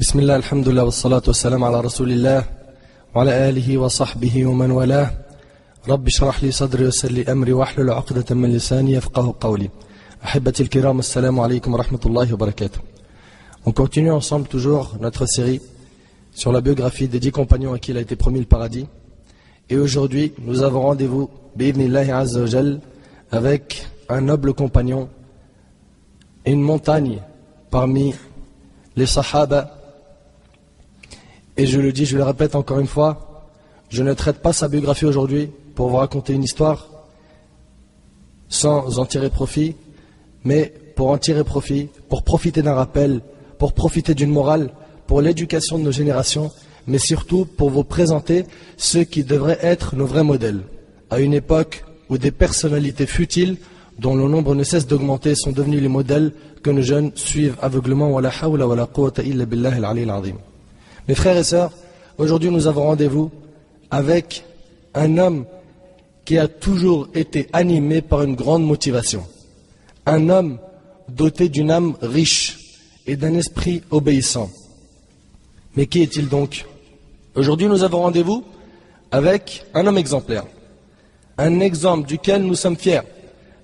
بسم الله الحمد لله والصلاة والسلام على رسول الله وعلى آله وصحبه ومن والاه رب اشرح لي صدري ويسر لي أمري واحلل عقدة من لساني يفقهوا قولي أحبتي الكرام السلام عليكم ورحمة الله وبركاته. On continue ensemble toujours notre série sur la biographie des 10 compagnons à qui il a été promis le paradis. Et aujourd'hui, nous avons rendez-vous bi'idhnillahi azza wa jal avec un noble compagnon et une montagne parmi les sahaba. Et je le dis, je le répète encore une fois, je ne traite pas sa biographie aujourd'hui pour vous raconter une histoire sans en tirer profit, mais pour en tirer profit, pour profiter d'un rappel, pour profiter d'une morale, pour l'éducation de nos générations, mais surtout pour vous présenter ceux qui devraient être nos vrais modèles. À une époque où des personnalités futiles, dont le nombre ne cesse d'augmenter, sont devenus les modèles que nos jeunes suivent aveuglement. Wa la hawla wa la quwwata illa billahi al-ali al-azim. Mes frères et sœurs, aujourd'hui nous avons rendez-vous avec un homme qui a toujours été animé par une grande motivation. Un homme doté d'une âme riche et d'un esprit obéissant. Mais qui est-il donc? Aujourd'hui nous avons rendez-vous avec un homme exemplaire. Un exemple duquel nous sommes fiers.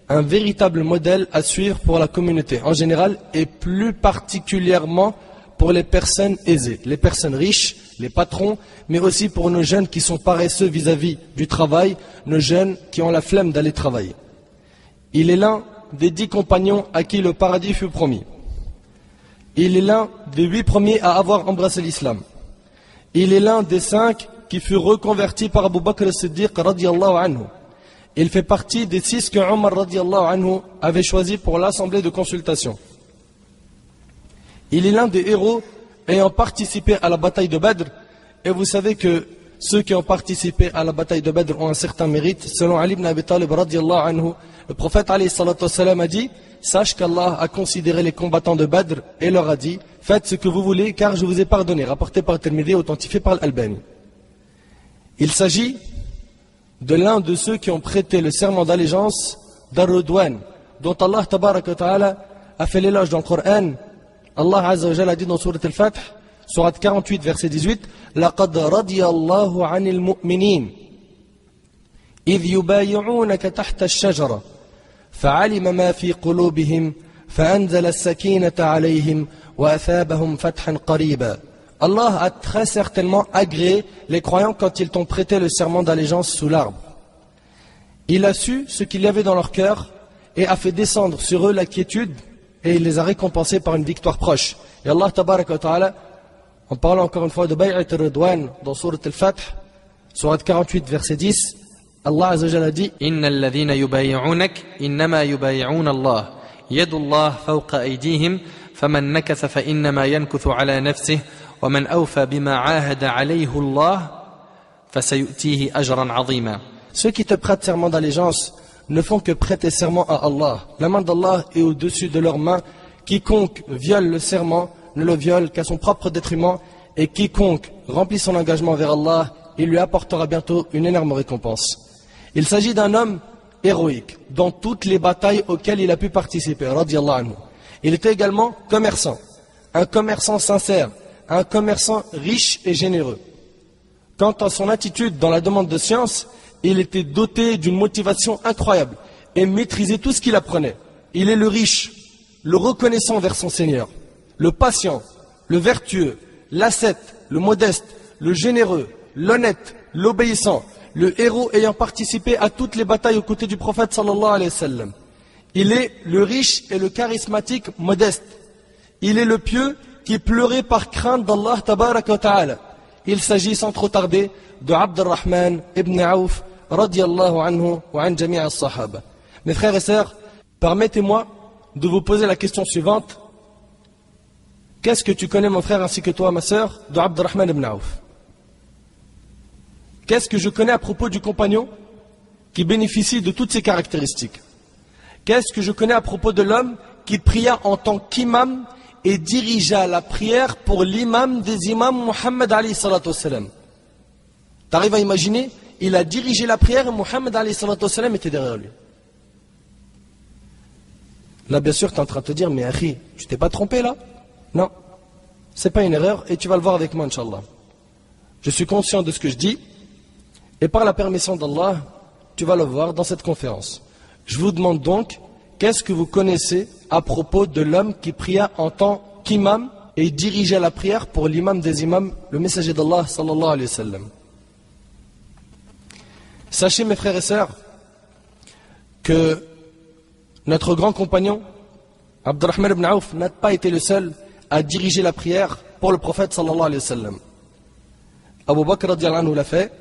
Un véritable modèle à suivre pour la communauté en général et plus particulièrement pour les personnes aisées, les personnes riches, les patrons, mais aussi pour nos jeunes qui sont paresseux vis-à-vis du travail, nos jeunes qui ont la flemme d'aller travailler. Il est l'un des 10 compagnons à qui le paradis fut promis. Il est l'un des 8 premiers à avoir embrassé l'islam. Il est l'un des 5 qui fut reconverti par Abu Bakr as-Siddiq radiyallahu anhu. Il fait partie des 6 que Omar radiyallahu anhu avait choisi pour l'assemblée de consultation. Il est l'un des héros ayant participé à la bataille de Badr. Et vous savez que ceux qui ont participé à la bataille de Badr ont un certain mérite. Selon Ali ibn Abi Talib radiyallahu anhu, le prophète alayhi salatu wassalam a dit: sache qu'Allah a considéré les combattants de Badr et leur a dit: faites ce que vous voulez car je vous ai pardonné. Rapporté par Tirmidhi, authentifié par l'Albani. Il s'agit de l'un de ceux qui ont prêté le serment d'allégeance d'Ar-Ridwan, dont Allah tabaraka wa ta'ala a fait l'éloge dans le Coran. Allah Azza wa Jalla a dit dans Sourate Al-Fath, Sourate 48, verset 18: لَقَدْ رَضِيَ اللَّهُ عَنِ الْمُؤْمِنِينَ إِذْ يُبَايِعُونَكَ تَحْتَ الشَّجَرَةِ فَعَلِمَ مَا فِي قُلُوبِهِمْ فَأَنزَلَ السَّكِينَةَ عَلَيْهِمْ وَأَثَابَهُمْ فَتْحًا قَرِيبًا. Allah a très certainement agréé les croyants quand ils t'ont prêté le serment d'allégeance sous l'arbre. Il a su ce qu'il y avait dans leur cœur et a fait descendre sur eux la quiétude et il les a récompensés par une victoire proche. Et Allah tabaraka wa ta'ala, en parlant encore une fois de Bay'at al-Ridwan dans Sourate Al-Fath, Sourate 48 verset 10, Allah Azza wa Jalla dit: Innal ladhina yubay'unak innama yubay'una Allah yadullah fawqa aydihim faman nakatha fa innama yankuthu ala nafsihi wa man awfa bima 'ahada 'alayhi Allah fasayutihi ajran 'azima. Ceux qui te prêtent serment d'allégeance ne font que prêter serment à Allah. La main d'Allah est au-dessus de leurs mains. Quiconque viole le serment ne le viole qu'à son propre détriment, et quiconque remplit son engagement vers Allah, il lui apportera bientôt une énorme récompense. Il s'agit d'un homme héroïque dans toutes les batailles auxquelles il a pu participer, radiyallahu anhu. Il était également commerçant, un commerçant sincère, un commerçant riche et généreux. Quant à son attitude dans la demande de science, il était doté d'une motivation incroyable et maîtrisait tout ce qu'il apprenait. Il est le riche, le reconnaissant vers son Seigneur, le patient, le vertueux, l'ascète, le modeste, le généreux, l'honnête, l'obéissant, le héros ayant participé à toutes les batailles aux côtés du prophète sallallahu alayhi wa sallam. Il est le riche et le charismatique modeste. Il est le pieux qui pleurait par crainte d'Allah tabaraka wa ta'ala. Il s'agit sans trop tarder de Abdurrahman ibn Auf radiyallahu anhu wa an jami' as-sahaba. Mes frères et sœurs, permettez-moi de vous poser la question suivante. Qu'est-ce que tu connais, mon frère, ainsi que toi, ma sœur, de Abdurrahman ibn Auf? Qu'est-ce que je connais à propos du compagnon qui bénéficie de toutes ces caractéristiques? Qu'est-ce que je connais à propos de l'homme qui pria en tant qu'imam et dirigea la prière pour l'imam des imams Muhammad alayhi salatu wassalam? T'arrives à imaginer? Il a dirigé la prière et Muhammad alayhi salatu wassalam était derrière lui. Là, bien sûr, tu es en train de te dire: mais Akhi, tu t'es pas trompé là? Non. c'est pas une erreur et tu vas le voir avec moi, Inch'Allah. Je suis conscient de ce que je dis et par la permission d'Allah, tu vas le voir dans cette conférence. Je vous demande donc, qu'est-ce que vous connaissez à propos de l'homme qui pria en tant qu'imam et dirigeait la prière pour l'imam des imams, le messager d'Allah sallallahu alayhi wa sallam? Sachez mes frères et sœurs que notre grand compagnon Abdurrahman ibn Auf n'a pas été le seul à diriger la prière pour le prophète sallallahu alayhi wa sallam. Abu Bakr radiallahu anhu l'a fait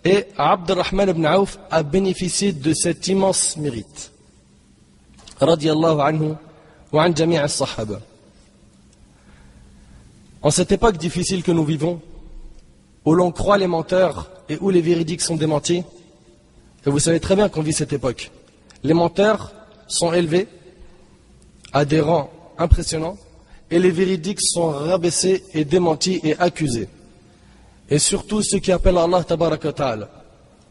et Abdurrahman ibn Auf a bénéficié de cet immense mérite. Radiallahu anhu wa an jami' as-sahaba. En cette époque difficile que nous vivons, où l'on croit les menteurs et où les véridiques sont démentis, et vous savez très bien qu'on vit cette époque, les menteurs sont élevés à des rangs impressionnants et les véridiques sont rabaissés et démentis et accusés. Et surtout ceux qui appellent Allah tabaraka wa ta'ala,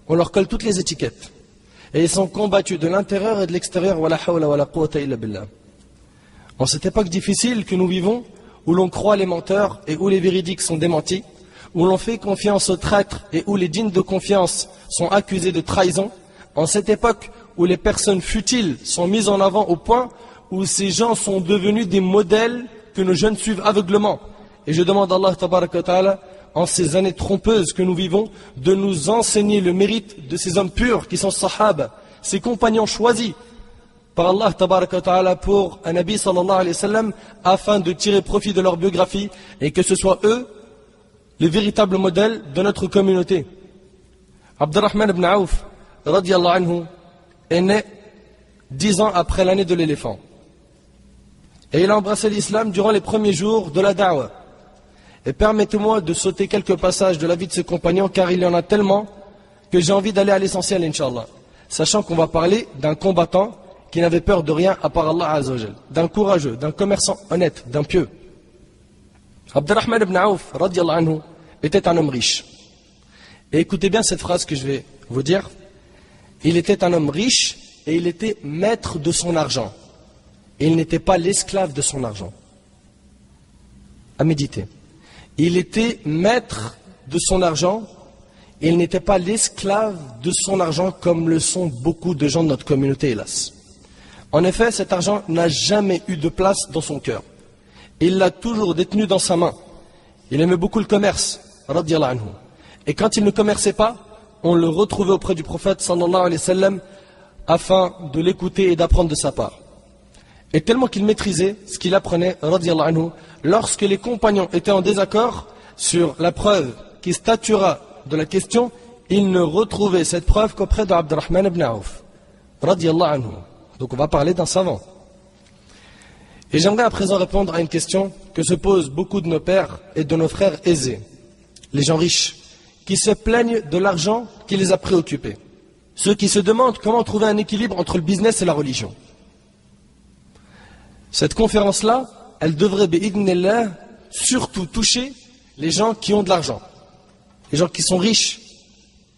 on leur colle toutes les étiquettes et ils sont combattus de l'intérieur et de l'extérieur. Wala hawla wala quwwata illa billah. En cette époque difficile que nous vivons, où l'on croit les menteurs et où les véridiques sont démentis, où l'on fait confiance aux traîtres et où les dignes de confiance sont accusés de trahison, en cette époque où les personnes futiles sont mises en avant au point où ces gens sont devenus des modèles que nos jeunes suivent aveuglement. Et je demande à Allah tabaraka wa ta'ala, en ces années trompeuses que nous vivons, de nous enseigner le mérite de ces hommes purs qui sont sahaba, ces compagnons choisis par Allah tabaraka wa ta'ala pour un Nabi sallallahu alayhi wa sallam, afin de tirer profit de leur biographie et que ce soit eux les véritables modèles de notre communauté. Abdurrahman ibn Auf radiallahu anhu est né 10 ans après l'année de l'éléphant. Et il a embrassé l'islam durant les premiers jours de la da'wah. Et permettez-moi de sauter quelques passages de la vie de ses compagnons, car il y en a tellement que j'ai envie d'aller à l'essentiel, Inch'Allah. Sachant qu'on va parler d'un combattant qui n'avait peur de rien à part Allah Azza wa Jal, d'un courageux, d'un commerçant honnête, d'un pieux. Abdurrahman ibn Auf, radiallahu anhu, était un homme riche. Et écoutez bien cette phrase que je vais vous dire. Il était un homme riche et il était maître de son argent. Et il n'était pas l'esclave de son argent. À méditer. Il était maître de son argent et il n'était pas l'esclave de son argent comme le sont beaucoup de gens de notre communauté, hélas. En effet, cet argent n'a jamais eu de place dans son cœur. Il l'a toujours détenu dans sa main. Il aimait beaucoup le commerce, radiyallahu anhu. Et quand il ne commerçait pas, on le retrouvait auprès du prophète sallallahu alayhi wa sallam afin de l'écouter et d'apprendre de sa part. Et tellement qu'il maîtrisait ce qu'il apprenait, radiyallahu anhu, lorsque les compagnons étaient en désaccord sur la preuve qui statuera de la question, il ne retrouvait cette preuve qu'auprès d'Abdurrahman ibn Auf, radiyallahu anhu. Donc on va parler d'un savant. Et j'aimerais à présent répondre à une question que se posent beaucoup de nos pères et de nos frères aisés, les gens riches, qui se plaignent de l'argent qui les a préoccupés. Ceux qui se demandent comment trouver un équilibre entre le business et la religion. Cette conférence-là, elle devrait, bi'idhnillah, surtout toucher les gens qui ont de l'argent, les gens qui sont riches,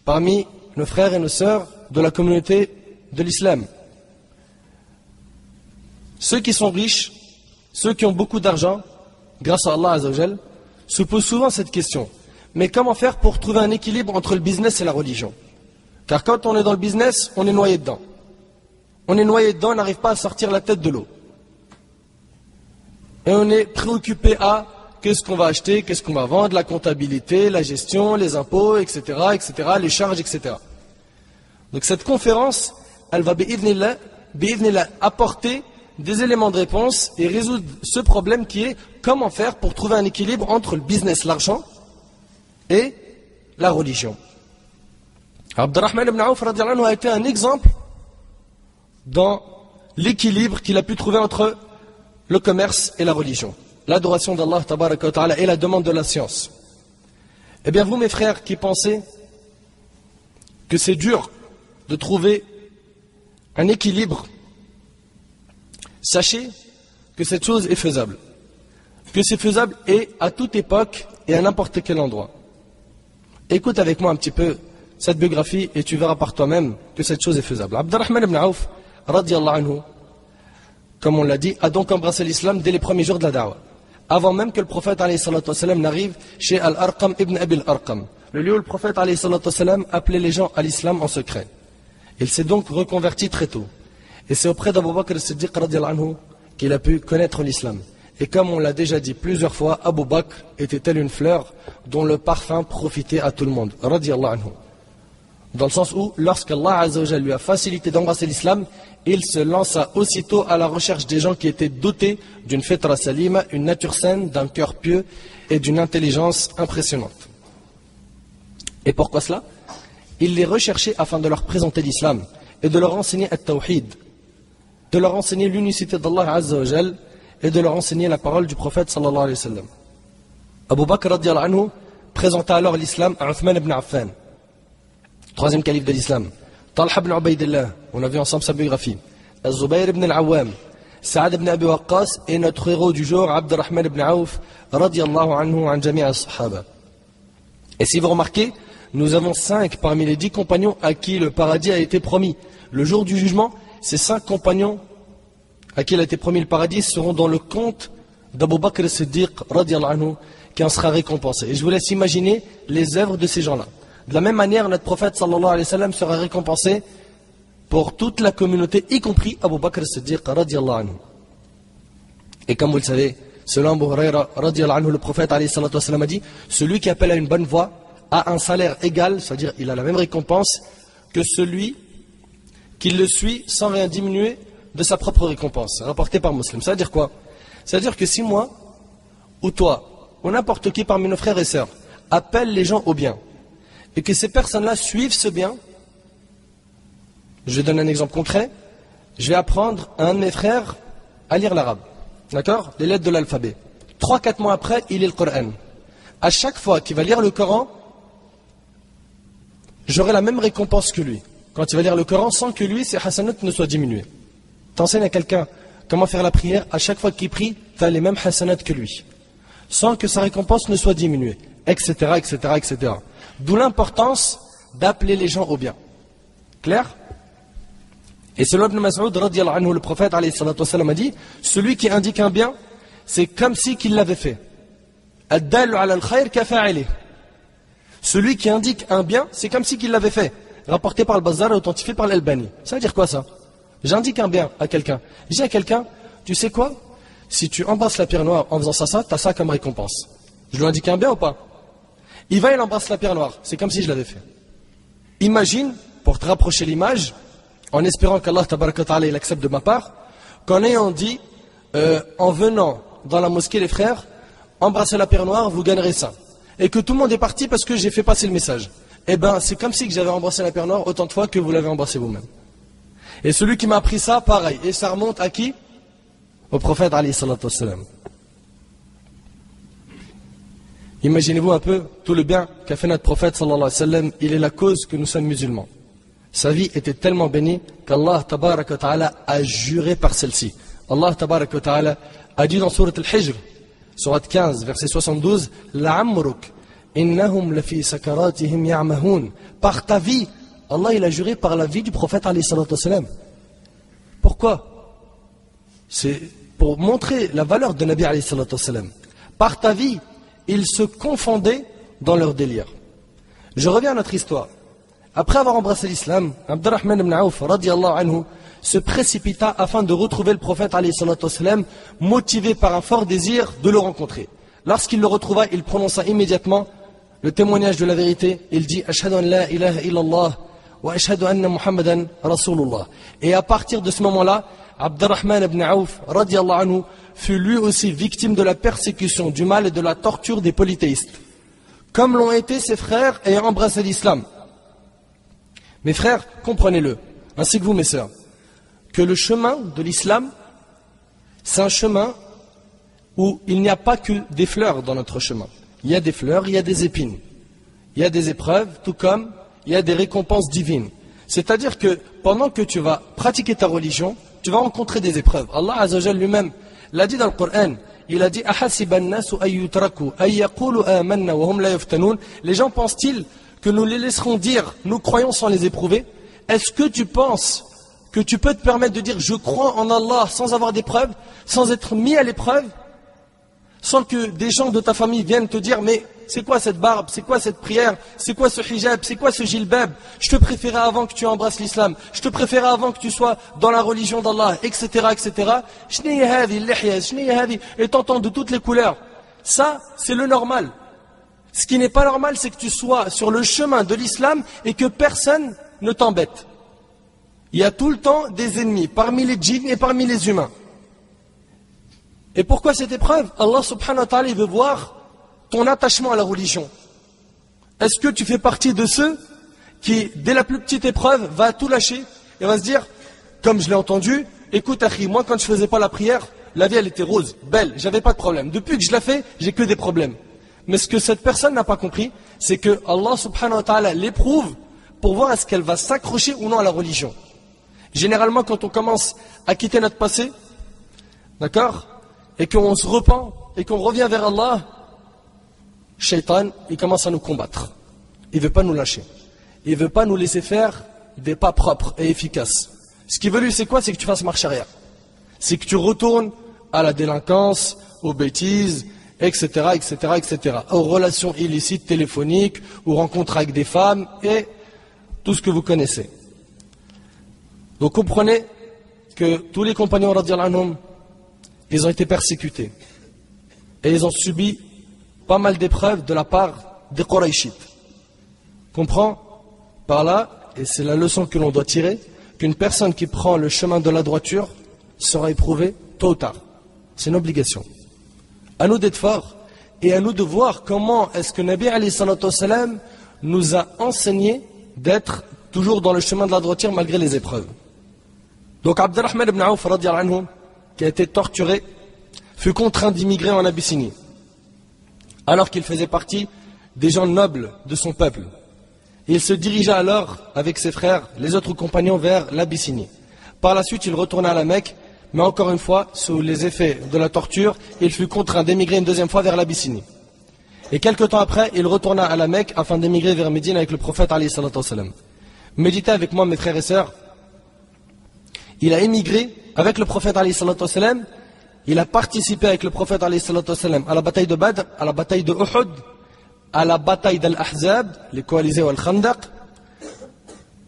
parmi nos frères et nos sœurs de la communauté de l'islam. Ceux qui sont riches, ceux qui ont beaucoup d'argent, grâce à Allah Azza wa Jal, se posent souvent cette question. Mais comment faire pour trouver un équilibre entre le business et la religion? Car quand on est dans le business, on est noyé dedans. On est noyé dedans, on n'arrive pas à sortir la tête de l'eau. Et on est préoccupé à qu'est-ce qu'on va acheter, qu'est-ce qu'on va vendre, la comptabilité, la gestion, les impôts, etc., les charges, etc. Donc cette conférence, elle va bi'idhnillah apporter des éléments de réponse et résoudre ce problème qui est comment faire pour trouver un équilibre entre le business, l'argent et la religion. Abdurrahman ibn Auf radiyallahu anhu a été un exemple dans l'équilibre qu'il a pu trouver entre le commerce et la religion, l'adoration d'Allah tabaraka wa ta'ala et la demande de la science. Eh bien vous mes frères qui pensez que c'est dur de trouver un équilibre, sachez que cette chose est faisable. Que c'est faisable et à toute époque et à n'importe quel endroit. Écoute avec moi un petit peu cette biographie et tu verras par toi-même que cette chose est faisable. Abdurrahman ibn Auf, radiyallahu anhu, comme on l'a dit, a donc embrassé l'islam dès les premiers jours de la da'wah. avant même que le prophète alayhi salatu wassalam n'arrive chez Al-Arqam ibn Abi Al-Arqam, le lieu où le prophète alayhi salatu wassalam appelait les gens à l'islam en secret. Il s'est donc reconverti très tôt. Et c'est auprès d'Abu Bakr as-Siddiq radiyallahu anhu qu'il a pu connaître l'islam. Et comme on l'a déjà dit plusieurs fois, Abu Bakr était telle une fleur dont le parfum profitait à tout le monde, radiyallahu anhu. Dans le sens où, lorsqu'Allah Azza wa Jalla lui a facilité d'embrasser l'islam, il se lança aussitôt à la recherche des gens qui étaient dotés d'une fitra salima, une nature saine, d'un cœur pieux et d'une intelligence impressionnante. Et pourquoi cela? Il les recherchait afin de leur présenter l'islam et de leur enseigner at-tawhid, de leur enseigner l'unicité d'Allah Azza wa Jalla et de leur enseigner la parole du prophète sallallahu alayhi wa sallam. Abu Bakr radiyallahu anhu présenta alors l'islam à Uthman ibn Affan, troisième calife de l'islam, Talha ibn Ubaydillah, on a vu ensemble sa biographie, Az-Zubayr ibn al-Awwam, Sa'ad ibn Abi Waqqas et notre héros du jour, Abdurrahman ibn Auf, radiyallahu anhu an jami' as-sahaba. Et si vous remarquez, nous avons 5 parmi les 10 compagnons à qui le paradis a été promis. Le jour du jugement, ces 5 compagnons à qui il a été promis le paradis seront dans le compte d'Abu Bakr as-Siddiq, radiyallahu anhu, qui en sera récompensé. Et je vous laisse imaginer les œuvres de ces gens-là. De la même manière, notre prophète sallallahu alayhi wa sallam sera récompensé pour toute la communauté, y compris Abu Bakr as-Siddiq radiyallahu anhu. Et comme vous le savez, selon Abu Huraira radiyallahu anhu, le prophète alayhi salatu wa sallam a dit, celui qui appelle à une bonne voie a un salaire égal, c'est-à-dire il a la même récompense que celui qui le suit sans rien diminuer de sa propre récompense, rapporté par Muslim. Ça veut dire quoi? Ça veut dire que si moi, ou toi, ou n'importe qui parmi nos frères et sœurs, appelle les gens au bien, et que ces personnes-là suivent ce bien, je donne un exemple concret, je vais apprendre à un de mes frères à lire l'arabe, d'accord, les lettres de l'alphabet. 3-4 mois après, il lit le Coran. À chaque fois qu'il va lire le Coran, j'aurai la même récompense que lui. Quand il va lire le Coran, sans que lui, ses hasanat ne soient diminués. T'enseignes à quelqu'un comment faire la prière, à chaque fois qu'il prie, tu as les mêmes hasanat que lui. Sans que sa récompense ne soit diminuée, etc., etc., etc. D'où l'importance d'appeler les gens au bien. Clair? Et selon Ibn Mas'ud, radiyallahu anhu, le prophète alayhi salatu wa sallam a dit, celui qui indique un bien, c'est comme si qu'il l'avait fait. Ad-dallu ala al-khayr kafa'ilih. Celui qui indique un bien, c'est comme si qu'il l'avait fait. Rapporté par le Bazar et authentifié par l'Albani. Ça veut dire quoi ça? J'indique un bien à quelqu'un. Je dis à quelqu'un, tu sais quoi? Si tu embrasses la pierre noire en faisant ça, tu as ça comme récompense. Je lui indique un bien ou pas? Il va, il embrasse la pierre noire. C'est comme si je l'avais fait. Imagine, pour te rapprocher l'image, en espérant qu'Allah tabaraka ta'ala il accepte de ma part, qu'en ayant dit, en venant dans la mosquée les frères, embrassez la pierre noire, vous gagnerez ça. Et que tout le monde est parti parce que j'ai fait passer le message. Eh bien, c'est comme si j'avais embrassé la pierre noire autant de fois que vous l'avez embrassé vous-même. Et celui qui m'a appris ça, pareil. Et ça remonte à qui? Au prophète alayhi salatu wassalam. Imaginez-vous un peu tout le bien qu'a fait notre prophète sallallahu alayhi wa sallam. Il est la cause que nous sommes musulmans. Sa vie était tellement bénie qu'Allah tabaraka wa ta'ala a juré par celle-ci. Allah tabaraka wa ta'ala a dit dans Sourate Al-Hijr, Sourate 15, verset 72, La'amruk, innahum lafi sakaratihim ya'mahun. Par ta vie, Allah il a juré par la vie du prophète alayhi salatu wassalam. Pourquoi? C'est pour montrer la valeur de Nabi alayhi salatu wassalam. Par ta vie, ils se confondaient dans leur délire. Je reviens à notre histoire. Après avoir embrassé l'islam, Abdurrahman ibn Auf radiyallahu anhu se précipita afin de retrouver le prophète alayhi salatu wassalam, motivé par un fort désir de le rencontrer. Lorsqu'il le retrouva, il prononça immédiatement le témoignage de la vérité. Il dit Ashhadu an la ilaha illallah wa ashhadu anna Muhammadan Rasulullah. Et à partir de ce moment-là, Abdurrahman ibn Auf radiyallahu anhu fut lui aussi victime de la persécution, du mal et de la torture des polythéistes, comme l'ont été ses frères ayant embrassé l'islam. Mes frères, comprenez-le, ainsi que vous mes sœurs, que le chemin de l'islam, c'est un chemin où il n'y a pas que des fleurs dans notre chemin. Il y a des fleurs, il y a des épines. Il y a des épreuves, tout comme il y a des récompenses divines. C'est-à-dire que pendant que tu vas pratiquer ta religion, tu vas rencontrer des épreuves. Allah Azza wa Jalla lui-même l'a dit dans le Coran. Il a dit les gens pensent-ils que nous les laisserons dire nous croyons sans les éprouver? Est-ce que tu penses que tu peux te permettre de dire je crois en Allah sans avoir d'épreuve, sans être mis à l'épreuve? sans que des gens de ta famille viennent te dire mais c'est quoi cette barbe, c'est quoi cette prière, c'est quoi ce hijab, c'est quoi ce jilbab, je te préférais avant que tu embrasses l'islam, je te préférais avant que tu sois dans la religion d'Allah, etc. etc. Et t'entends de toutes les couleurs. Ça, c'est le normal. Ce qui n'est pas normal, c'est que tu sois sur le chemin de l'islam et que personne ne t'embête. Il y a tout le temps des ennemis, parmi les djinns et parmi les humains. Et pourquoi cette épreuve? Allah subhanahu wa ta'ala veut voir ton attachement à la religion. Est-ce que tu fais partie de ceux qui, dès la plus petite épreuve, va tout lâcher et va se dire, comme je l'ai entendu, écoute Akhi, moi quand je faisais pas la prière, la vie elle était rose, belle, j'avais pas de problème. Depuis que je la fais, j'ai que des problèmes. Mais ce que cette personne n'a pas compris, c'est que Allah subhanahu wa ta'ala l'éprouve pour voir est-ce qu'elle va s'accrocher ou non à la religion. Généralement quand on commence à quitter notre passé, d'accord, et qu'on se repent et qu'on revient vers Allah, Shaitan, il commence à nous combattre. Il ne veut pas nous lâcher. Il ne veut pas nous laisser faire des pas propres et efficaces. Ce qu'il veut lui, c'est quoi? C'est que tu fasses marche arrière. C'est que tu retournes à la délinquance, aux bêtises, etc., etc., etc., aux relations illicites téléphoniques, aux rencontres avec des femmes et tout ce que vous connaissez. Donc comprenez que tous les compagnons radiyallahu anhum, ils ont été persécutés. Et ils ont subi pas mal d'épreuves de la part des Qurayshites. Comprends par là, et c'est la leçon que l'on doit tirer, qu'une personne qui prend le chemin de la droiture sera éprouvée tôt ou tard. C'est une obligation. À nous d'être forts et à nous de voir comment est-ce que Nabi alayhi salatu wassalam nous a enseigné d'être toujours dans le chemin de la droiture malgré les épreuves. Donc Abdurrahman ibn Auf radiyallahu anhu, qui a été torturé, fut contraint d'immigrer en Abyssinie, alors qu'il faisait partie des gens nobles de son peuple. Il se dirigea alors avec ses frères, les autres compagnons, vers l'Abyssinie. Par la suite, il retourna à la Mecque, mais encore une fois, sous les effets de la torture, il fut contraint d'émigrer une deuxième fois vers l'Abyssinie. Et quelque temps après, il retourna à la Mecque afin d'émigrer vers Médine avec le prophète alayhi salatu wassalam. Méditez avec moi, mes frères et sœurs. Il a émigré avec le prophète alayhi salatu wassalam. Il a participé avec le prophète alayhi salatu wassalam à la bataille de Badr, à la bataille de Uhud, à la bataille d'Al-Ahzab, les coalisés ou Al-Khandaq,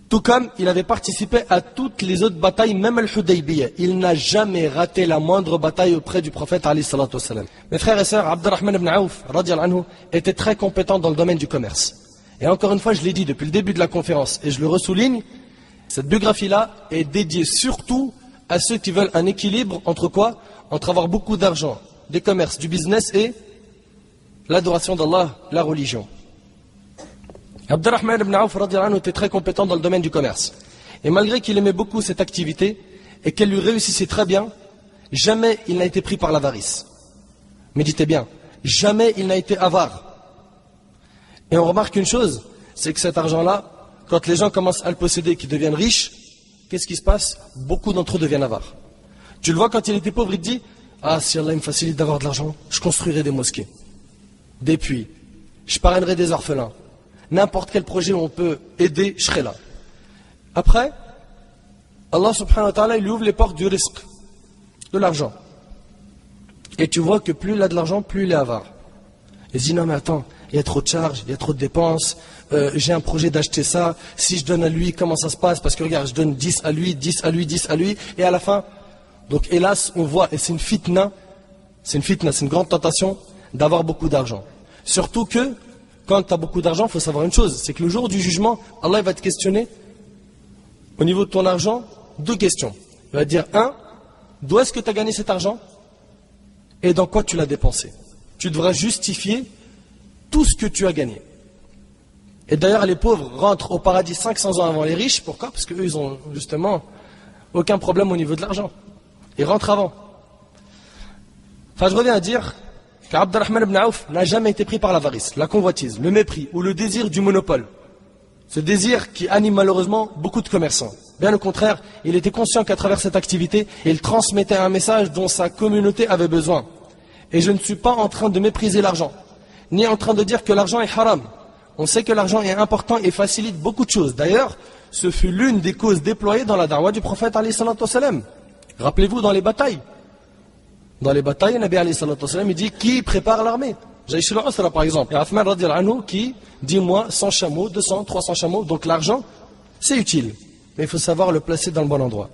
tout comme il avait participé à toutes les autres batailles, même Al-Hudaybiyah. Il n'a jamais raté la moindre bataille auprès du prophète alayhi salatu wassalam. Mes frères et sœurs, Abdurrahman ibn Auf radiyallahu anhu était très compétent dans le domaine du commerce. Et encore une fois, je l'ai dit depuis le début de la conférence, et je le ressouligne, cette biographie-là est dédiée surtout à ceux qui veulent un équilibre entre quoi? Entre avoir beaucoup d'argent, des commerces, du business et l'adoration d'Allah, la religion. Abdurrahman ibn Auf radiyallahu anhu était très compétent dans le domaine du commerce. Et malgré qu'il aimait beaucoup cette activité et qu'elle lui réussissait très bien, jamais il n'a été pris par l'avarice. Méditez bien, jamais il n'a été avare. Et on remarque une chose, c'est que cet argent-là, quand les gens commencent à le posséder, qu'ils deviennent riches, qu'est-ce qui se passe? Beaucoup d'entre eux deviennent avares. Tu le vois quand il était pauvre, il te dit, ah si Allah me facilite d'avoir de l'argent, je construirai des mosquées, des puits, je parrainerai des orphelins, n'importe quel projet où on peut aider, je serai là. Après, Allah subhanahu wa ta'ala, il lui ouvre les portes du risque, de l'argent. Et tu vois que plus il a de l'argent, plus il est avare. Il se dit, non mais attends, il y a trop de charges, il y a trop de dépenses, j'ai un projet d'acheter ça, si je donne à lui, comment ça se passe? Parce que regarde, je donne 10 à lui, 10 à lui, 10 à lui, et à la fin, donc hélas, on voit, et c'est une fitna, c'est une grande tentation d'avoir beaucoup d'argent. Surtout que, quand tu as beaucoup d'argent, il faut savoir une chose, c'est que le jour du jugement, Allah va te questionner, au niveau de ton argent, deux questions. Il va te dire, un, d'où est-ce que tu as gagné cet argent? Et dans quoi tu l'as dépensé? Tu devras justifier tout ce que tu as gagné. Et d'ailleurs, les pauvres rentrent au paradis 500 ans avant les riches. Pourquoi? Parce qu'eux, ils ont justement aucun problème au niveau de l'argent. Ils rentrent avant. Enfin, je reviens à dire qu'Abdurrahman ibn Auf n'a jamais été pris par l'avarice, la convoitise, le mépris ou le désir du monopole. Ce désir qui anime malheureusement beaucoup de commerçants. Bien au contraire, il était conscient qu'à travers cette activité, il transmettait un message dont sa communauté avait besoin. Et je ne suis pas en train de mépriser l'argent, ni en train de dire que l'argent est haram. On sait que l'argent est important et facilite beaucoup de choses. D'ailleurs, ce fut l'une des causes déployées dans la da'wah du prophète alayhi salatu wassalam. Rappelez-vous dans les batailles. Dans les batailles, Nabi alayhi salatu wassalam, il dit qui prépare l'armée. Jaysh al-Usra par exemple. Et Uthman radiyallahu anhu qui dit moi 100 chameaux, 200, 300 chameaux. Donc l'argent, c'est utile. Mais il faut savoir le placer dans le bon endroit.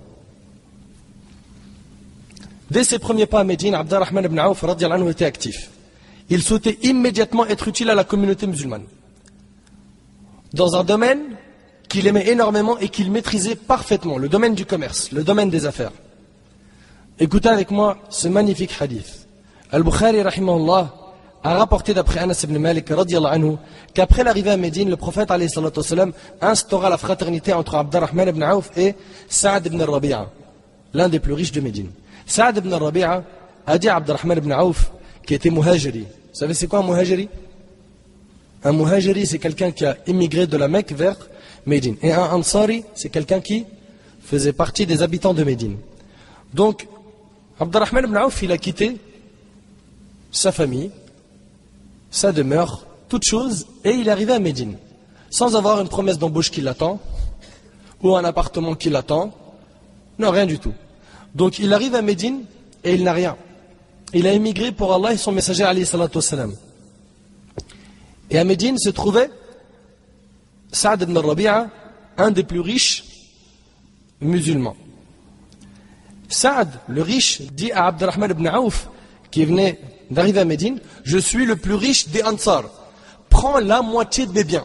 Dès ses premiers pas à Médine, Abdurrahman ibn Auf radiyallahu anhu était actif. Il souhaitait immédiatement être utile à la communauté musulmane. Dans un domaine qu'il aimait énormément et qu'il maîtrisait parfaitement, le domaine du commerce, le domaine des affaires. Écoutez avec moi ce magnifique hadith. Al-Bukhari rahimahullah a rapporté d'après Anas ibn Malik radiyallahu anhu qu'après l'arrivée à Médine, le prophète alayhi salatu wassalam instaura la fraternité entre Abdurrahman ibn Auf et Sa'ad ibn Rabi'a, l'un des plus riches de Médine. Sa'ad ibn Rabi'a a dit à Abdurrahman ibn Auf qui était muhajiri. Vous savez c'est quoi un muhajiri? Un muhajiri c'est quelqu'un qui a immigré de la Mecque vers Médine. Et un ansari c'est quelqu'un qui faisait partie des habitants de Médine. Donc Abdurrahman ibn Auf il a quitté sa famille, sa demeure, toute chose, et il est arrivé à Médine, sans avoir une promesse d'embauche qui l'attend, ou un appartement qui l'attend, non, rien du tout. Donc il arrive à Médine, et il n'a rien. Il a émigré pour Allah et son messager, alayhi salatu wassalam. Et à Médine se trouvait Sa'ad ibn Rabi'a, un des plus riches musulmans. Sa'ad, le riche, dit à Abdurrahman ibn Auf, qui venait d'arriver à Médine, je suis le plus riche des Ansar. Prends la moitié de mes biens.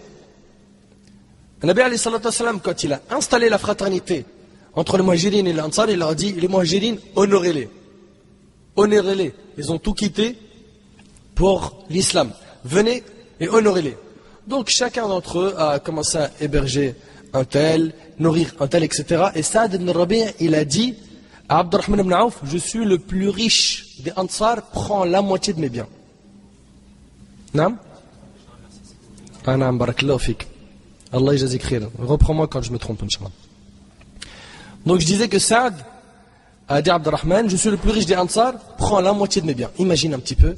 Le Nabi alayhi salatu wassalam, quand il a installé la fraternité entre les Muhajirines et les Ansar, il leur a dit, les Muhajirines, honorez-les. Honorez-les. Ils ont tout quitté pour l'islam. Venez et honorez-les. Donc chacun d'entre eux a commencé à héberger un tel, nourrir un tel, etc. Et Sa'ad ibn Rabi' il a dit à Abdurrahman ibn Auf, je suis le plus riche des Ansar, prends la moitié de mes biens. Naam? Naam, barakallahu fik. Allah yajazik khir. Reprends-moi quand je me trompe, Inch'Allah. Donc je disais que Saad a dit à Abdurrahman, je suis le plus riche des Ansar, prends la moitié de mes biens. Imagine un petit peu,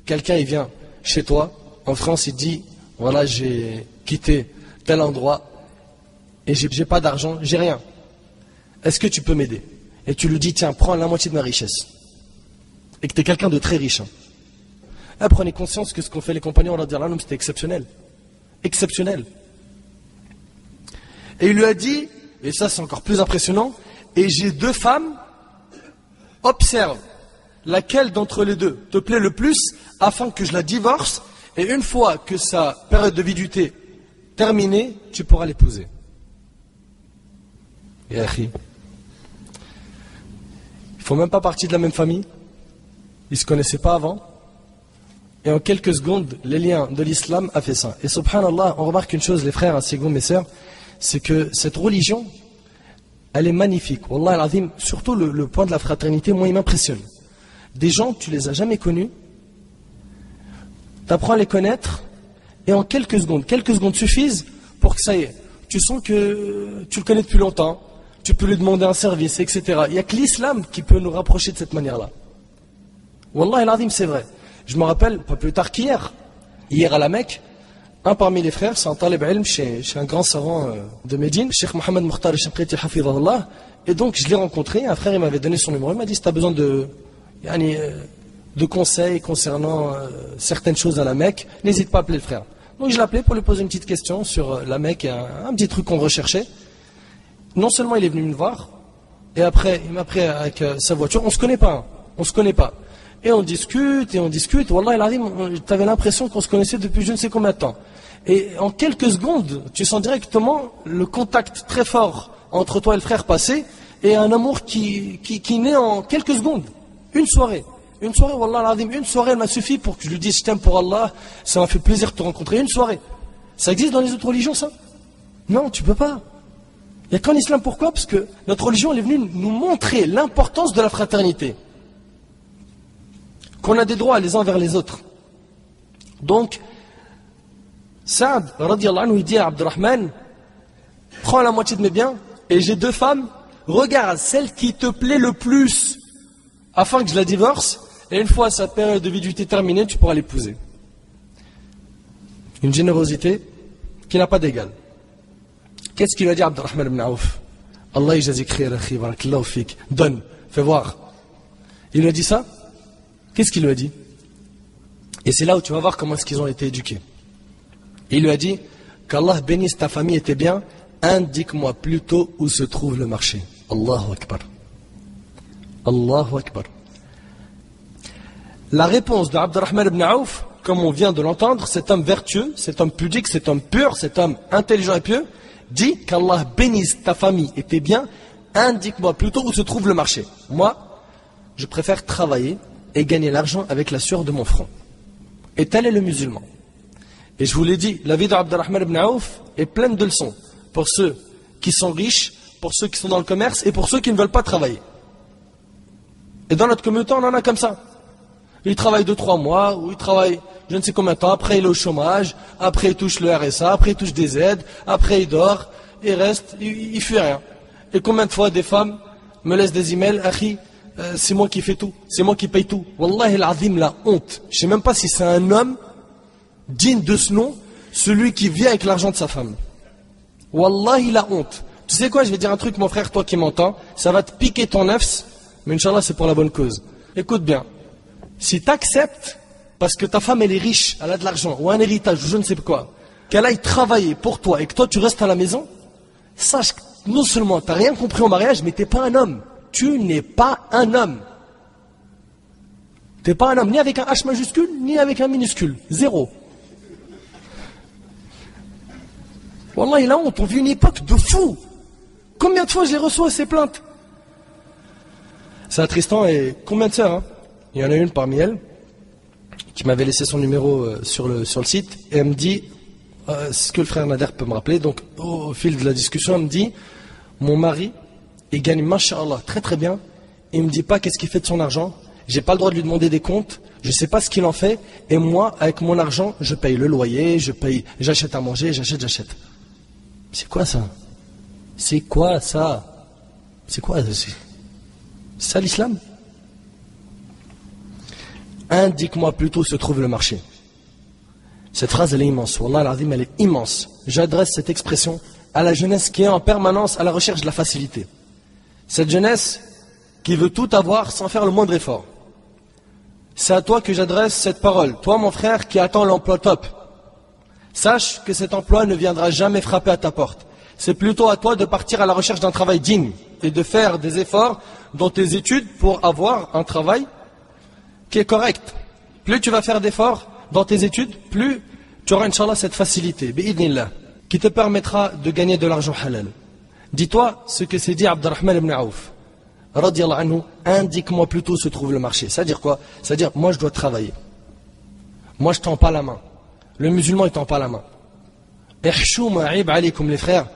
quelqu'un il vient chez toi, en France, il dit, voilà j'ai quitté tel endroit, et j'ai pas d'argent, j'ai rien. Est-ce que tu peux m'aider? Et tu lui dis, tiens, prends la moitié de ma richesse. Et que tu es quelqu'un de très riche. Là, prenez conscience que ce qu'ont fait les compagnons, c'était exceptionnel. Exceptionnel. Et il lui a dit, et ça c'est encore plus impressionnant, et j'ai 2 femmes, observe laquelle d'entre les 2 te plaît le plus, afin que je la divorce, et une fois que sa période de viduité terminée, tu pourras l'épouser. Et akhi, ils ne font même pas partie de la même famille, ils ne se connaissaient pas avant, et en quelques secondes, les liens de l'islam a fait ça. Et subhanallah, on remarque une chose, les frères, ainsi que vous, mes sœurs, c'est que cette religion, elle est magnifique. Wallah al-azim, surtout le point de la fraternité, moi il m'impressionne. Des gens, tu les as jamais connus, tu apprends à les connaître, et en quelques secondes suffisent pour que ça y est, tu sens que tu le connais depuis longtemps, tu peux lui demander un service, etc. Il n'y a que l'islam qui peut nous rapprocher de cette manière-là. Wallah al-azim, c'est vrai. Je me rappelle, pas plus tard qu'hier, hier à la Mecque, un parmi les frères, c'est un talib ilm chez un grand savant de Médine, Cheikh Mohamed Mukhtar al-Shamqiti hafidhahullah, et donc je l'ai rencontré, un frère il m'avait donné son numéro, il m'a dit si tu as besoin de conseils concernant certaines choses à la Mecque, n'hésite pas à appeler le frère. Donc je l'ai appelé pour lui poser une petite question sur la Mecque, un petit truc qu'on recherchait. Non seulement il est venu me voir, et après il m'a pris avec sa voiture, on se connaît pas. Et on discute, Wallah, tu avais l'impression qu'on se connaissait depuis je ne sais combien de temps. Et en quelques secondes, tu sens directement le contact très fort entre toi et le frère passé, et un amour qui naît en quelques secondes. Une soirée, Wallah, une soirée, elle m'a suffi pour que je lui dise je t'aime pour Allah, ça m'a fait plaisir de te rencontrer. Une soirée. Ça existe dans les autres religions, ça? Non, tu peux pas. Il n'y a qu'en islam, pourquoi? Parce que notre religion, elle est venue nous montrer l'importance de la fraternité. Qu'on a des droits les uns vers les autres. Donc, Saad, radiallahu anhu, il dit à Abdurrahman, prends la moitié de mes biens, et j'ai 2 femmes, regarde celle qui te plaît le plus, afin que je la divorce, et une fois sa période de viduité terminée, tu pourras l'épouser. Une générosité qui n'a pas d'égal. Qu'est-ce qu'il a dit à Abdurrahman ibn Auf? Allah yajazik khayr akhi, barakallahu fik. Donne, fais voir. Il lui a dit ça? Qu'est-ce qu'il lui a dit? Et c'est là où tu vas voir comment est-ce qu'ils ont été éduqués. Il lui a dit, qu'Allah bénisse ta famille et tes biens, indique-moi plutôt où se trouve le marché. Allahu Akbar. Allahu Akbar. La réponse de Abdurrahman ibn Auf, comme on vient de l'entendre, cet homme vertueux, cet homme pudique, cet homme pur, cet homme intelligent et pieux, dit qu'Allah bénisse ta famille et tes biens, indique-moi plutôt où se trouve le marché. Moi, je préfère travailler et gagner l'argent avec la sueur de mon front. Et tel est le musulman. Et je vous l'ai dit, la vie d'Abdurrahman ibn Auf est pleine de leçons pour ceux qui sont riches, pour ceux qui sont dans le commerce et pour ceux qui ne veulent pas travailler. Et dans notre communauté, on en a comme ça. Il travaille 2-3 mois, ou il travaille je ne sais combien de temps, après il est au chômage, après il touche le RSA, après il touche des aides, après il dort, il reste, il fait rien. Et combien de fois des femmes me laissent des emails, Akhi, c'est moi qui fais tout, c'est moi qui paye tout. Wallahi al-azim, la honte. Je ne sais même pas si c'est un homme digne de ce nom, celui qui vit avec l'argent de sa femme. Wallahi la honte. Tu sais quoi, je vais dire un truc, mon frère, toi qui m'entends, ça va te piquer ton nefs, mais Inch'Allah c'est pour la bonne cause. Écoute bien, si tu acceptes, parce que ta femme elle est riche, elle a de l'argent, ou un héritage, ou je ne sais quoi, qu'elle aille travailler pour toi et que toi tu restes à la maison, sache que non seulement tu n'as rien compris au mariage, mais tu n'es pas un homme. Tu n'es pas un homme. Tu n'es pas un homme, ni avec un H majuscule, ni avec un minuscule. Zéro. Wallah, la honte, on vit une époque de fous. Combien de fois je les reçois ces plaintes? C'est attristant. Et combien de sœurs, hein? Il y en a une parmi elles qui m'avait laissé son numéro sur le site et elle me dit, ce que le frère Nader peut me rappeler, donc au fil de la discussion, elle me dit, mon mari, il gagne, masha'Allah, très très bien, il ne me dit pas qu'est-ce qu'il fait de son argent, j'ai pas le droit de lui demander des comptes, je ne sais pas ce qu'il en fait, et moi, avec mon argent, je paye le loyer, j'achète à manger, j'achète. C'est quoi ça? C'est quoi ça? C'est quoi? C'est ça l'islam? Indique-moi plutôt où se trouve le marché. Cette phrase elle est immense, Wallah al-Azim, elle est immense. J'adresse cette expression à la jeunesse qui est en permanence à la recherche de la facilité. Cette jeunesse qui veut tout avoir sans faire le moindre effort. C'est à toi que j'adresse cette parole. Toi mon frère qui attends l'emploi top. Sache que cet emploi ne viendra jamais frapper à ta porte. C'est plutôt à toi de partir à la recherche d'un travail digne et de faire des efforts dans tes études pour avoir un travail qui est correct. Plus tu vas faire d'efforts dans tes études, plus tu auras Inch'Allah cette facilité, bi'idnillah, qui te permettra de gagner de l'argent halal. Dis-toi ce que s'est dit Abdurrahman ibn Auf. Radiallahu anhu, indique-moi plutôt où se trouve le marché. C'est-à-dire quoi? C'est-à-dire, moi je dois travailler. Moi je tends pas la main. Le musulman il tend pas la main. Les frères,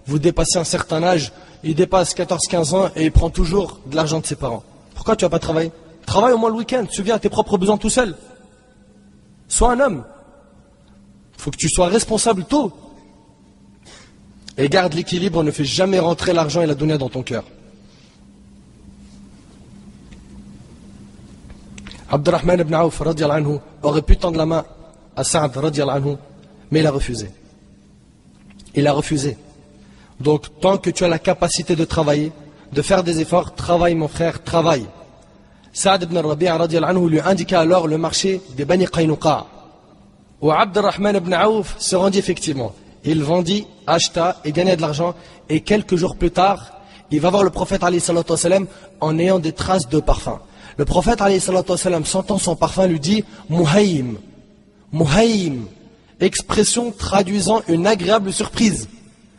vous dépassez un certain âge, il dépasse 14-15 ans et il prend toujours de l'argent de ses parents. Pourquoi tu vas pas travailler? Travaille au moins le week-end, subviens à tes propres besoins tout seul. Sois un homme. Il faut que tu sois responsable tôt. Et garde l'équilibre, ne fais jamais rentrer l'argent et la dunya dans ton cœur. Abdurrahman ibn Auf radiallahu anhu aurait pu tendre la main à Saad radiallahu anhu, mais il a refusé. Il a refusé. Donc tant que tu as la capacité de travailler, de faire des efforts, travaille mon frère, travaille. Saad ibn Rabi'a radiallahu anhu lui indiqua alors le marché des Bani Qaynuqa, où Abdurrahman ibn Auf se rendit effectivement. Il vendit, acheta et gagnait de l'argent, et quelques jours plus tard, il va voir le prophète alayhi salatu wassalam en ayant des traces de parfum. Le prophète alayhi salatu wassalam, sentant son parfum, lui dit Muhaym, Muhaym, expression traduisant une agréable surprise.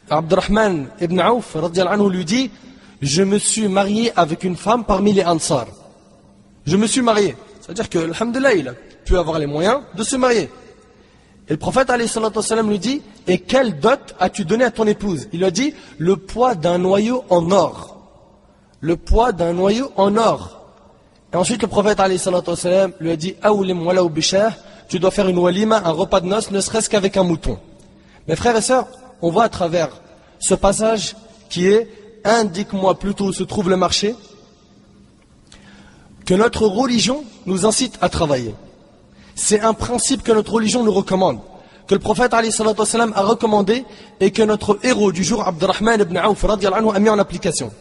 Abdurrahman ibn Auf radiallahu anhu lui dit, je me suis marié avec une femme parmi les Ansar. Je me suis marié. C'est-à-dire que, alhamdoulilah, il a pu avoir les moyens de se marier. Et le prophète alayhi salatu wassalam lui dit, et quelle dot as-tu donné à ton épouse? Il lui a dit, le poids d'un noyau en or. Le poids d'un noyau en or. Et ensuite le prophète alayhi salatu wassalam lui a dit, awlim walaw bishah, tu dois faire une walima, un repas de noces, ne serait-ce qu'avec un mouton. Mes frères et sœurs, on voit à travers ce passage qui est, indique-moi plutôt où se trouve le marché, que notre religion nous incite à travailler. C'est un principe que notre religion nous recommande, que le prophète alayhi salatu wassalam a recommandé et que notre héros du jour, Abdurrahman ibn Auf radiallahu anhu, a mis en application.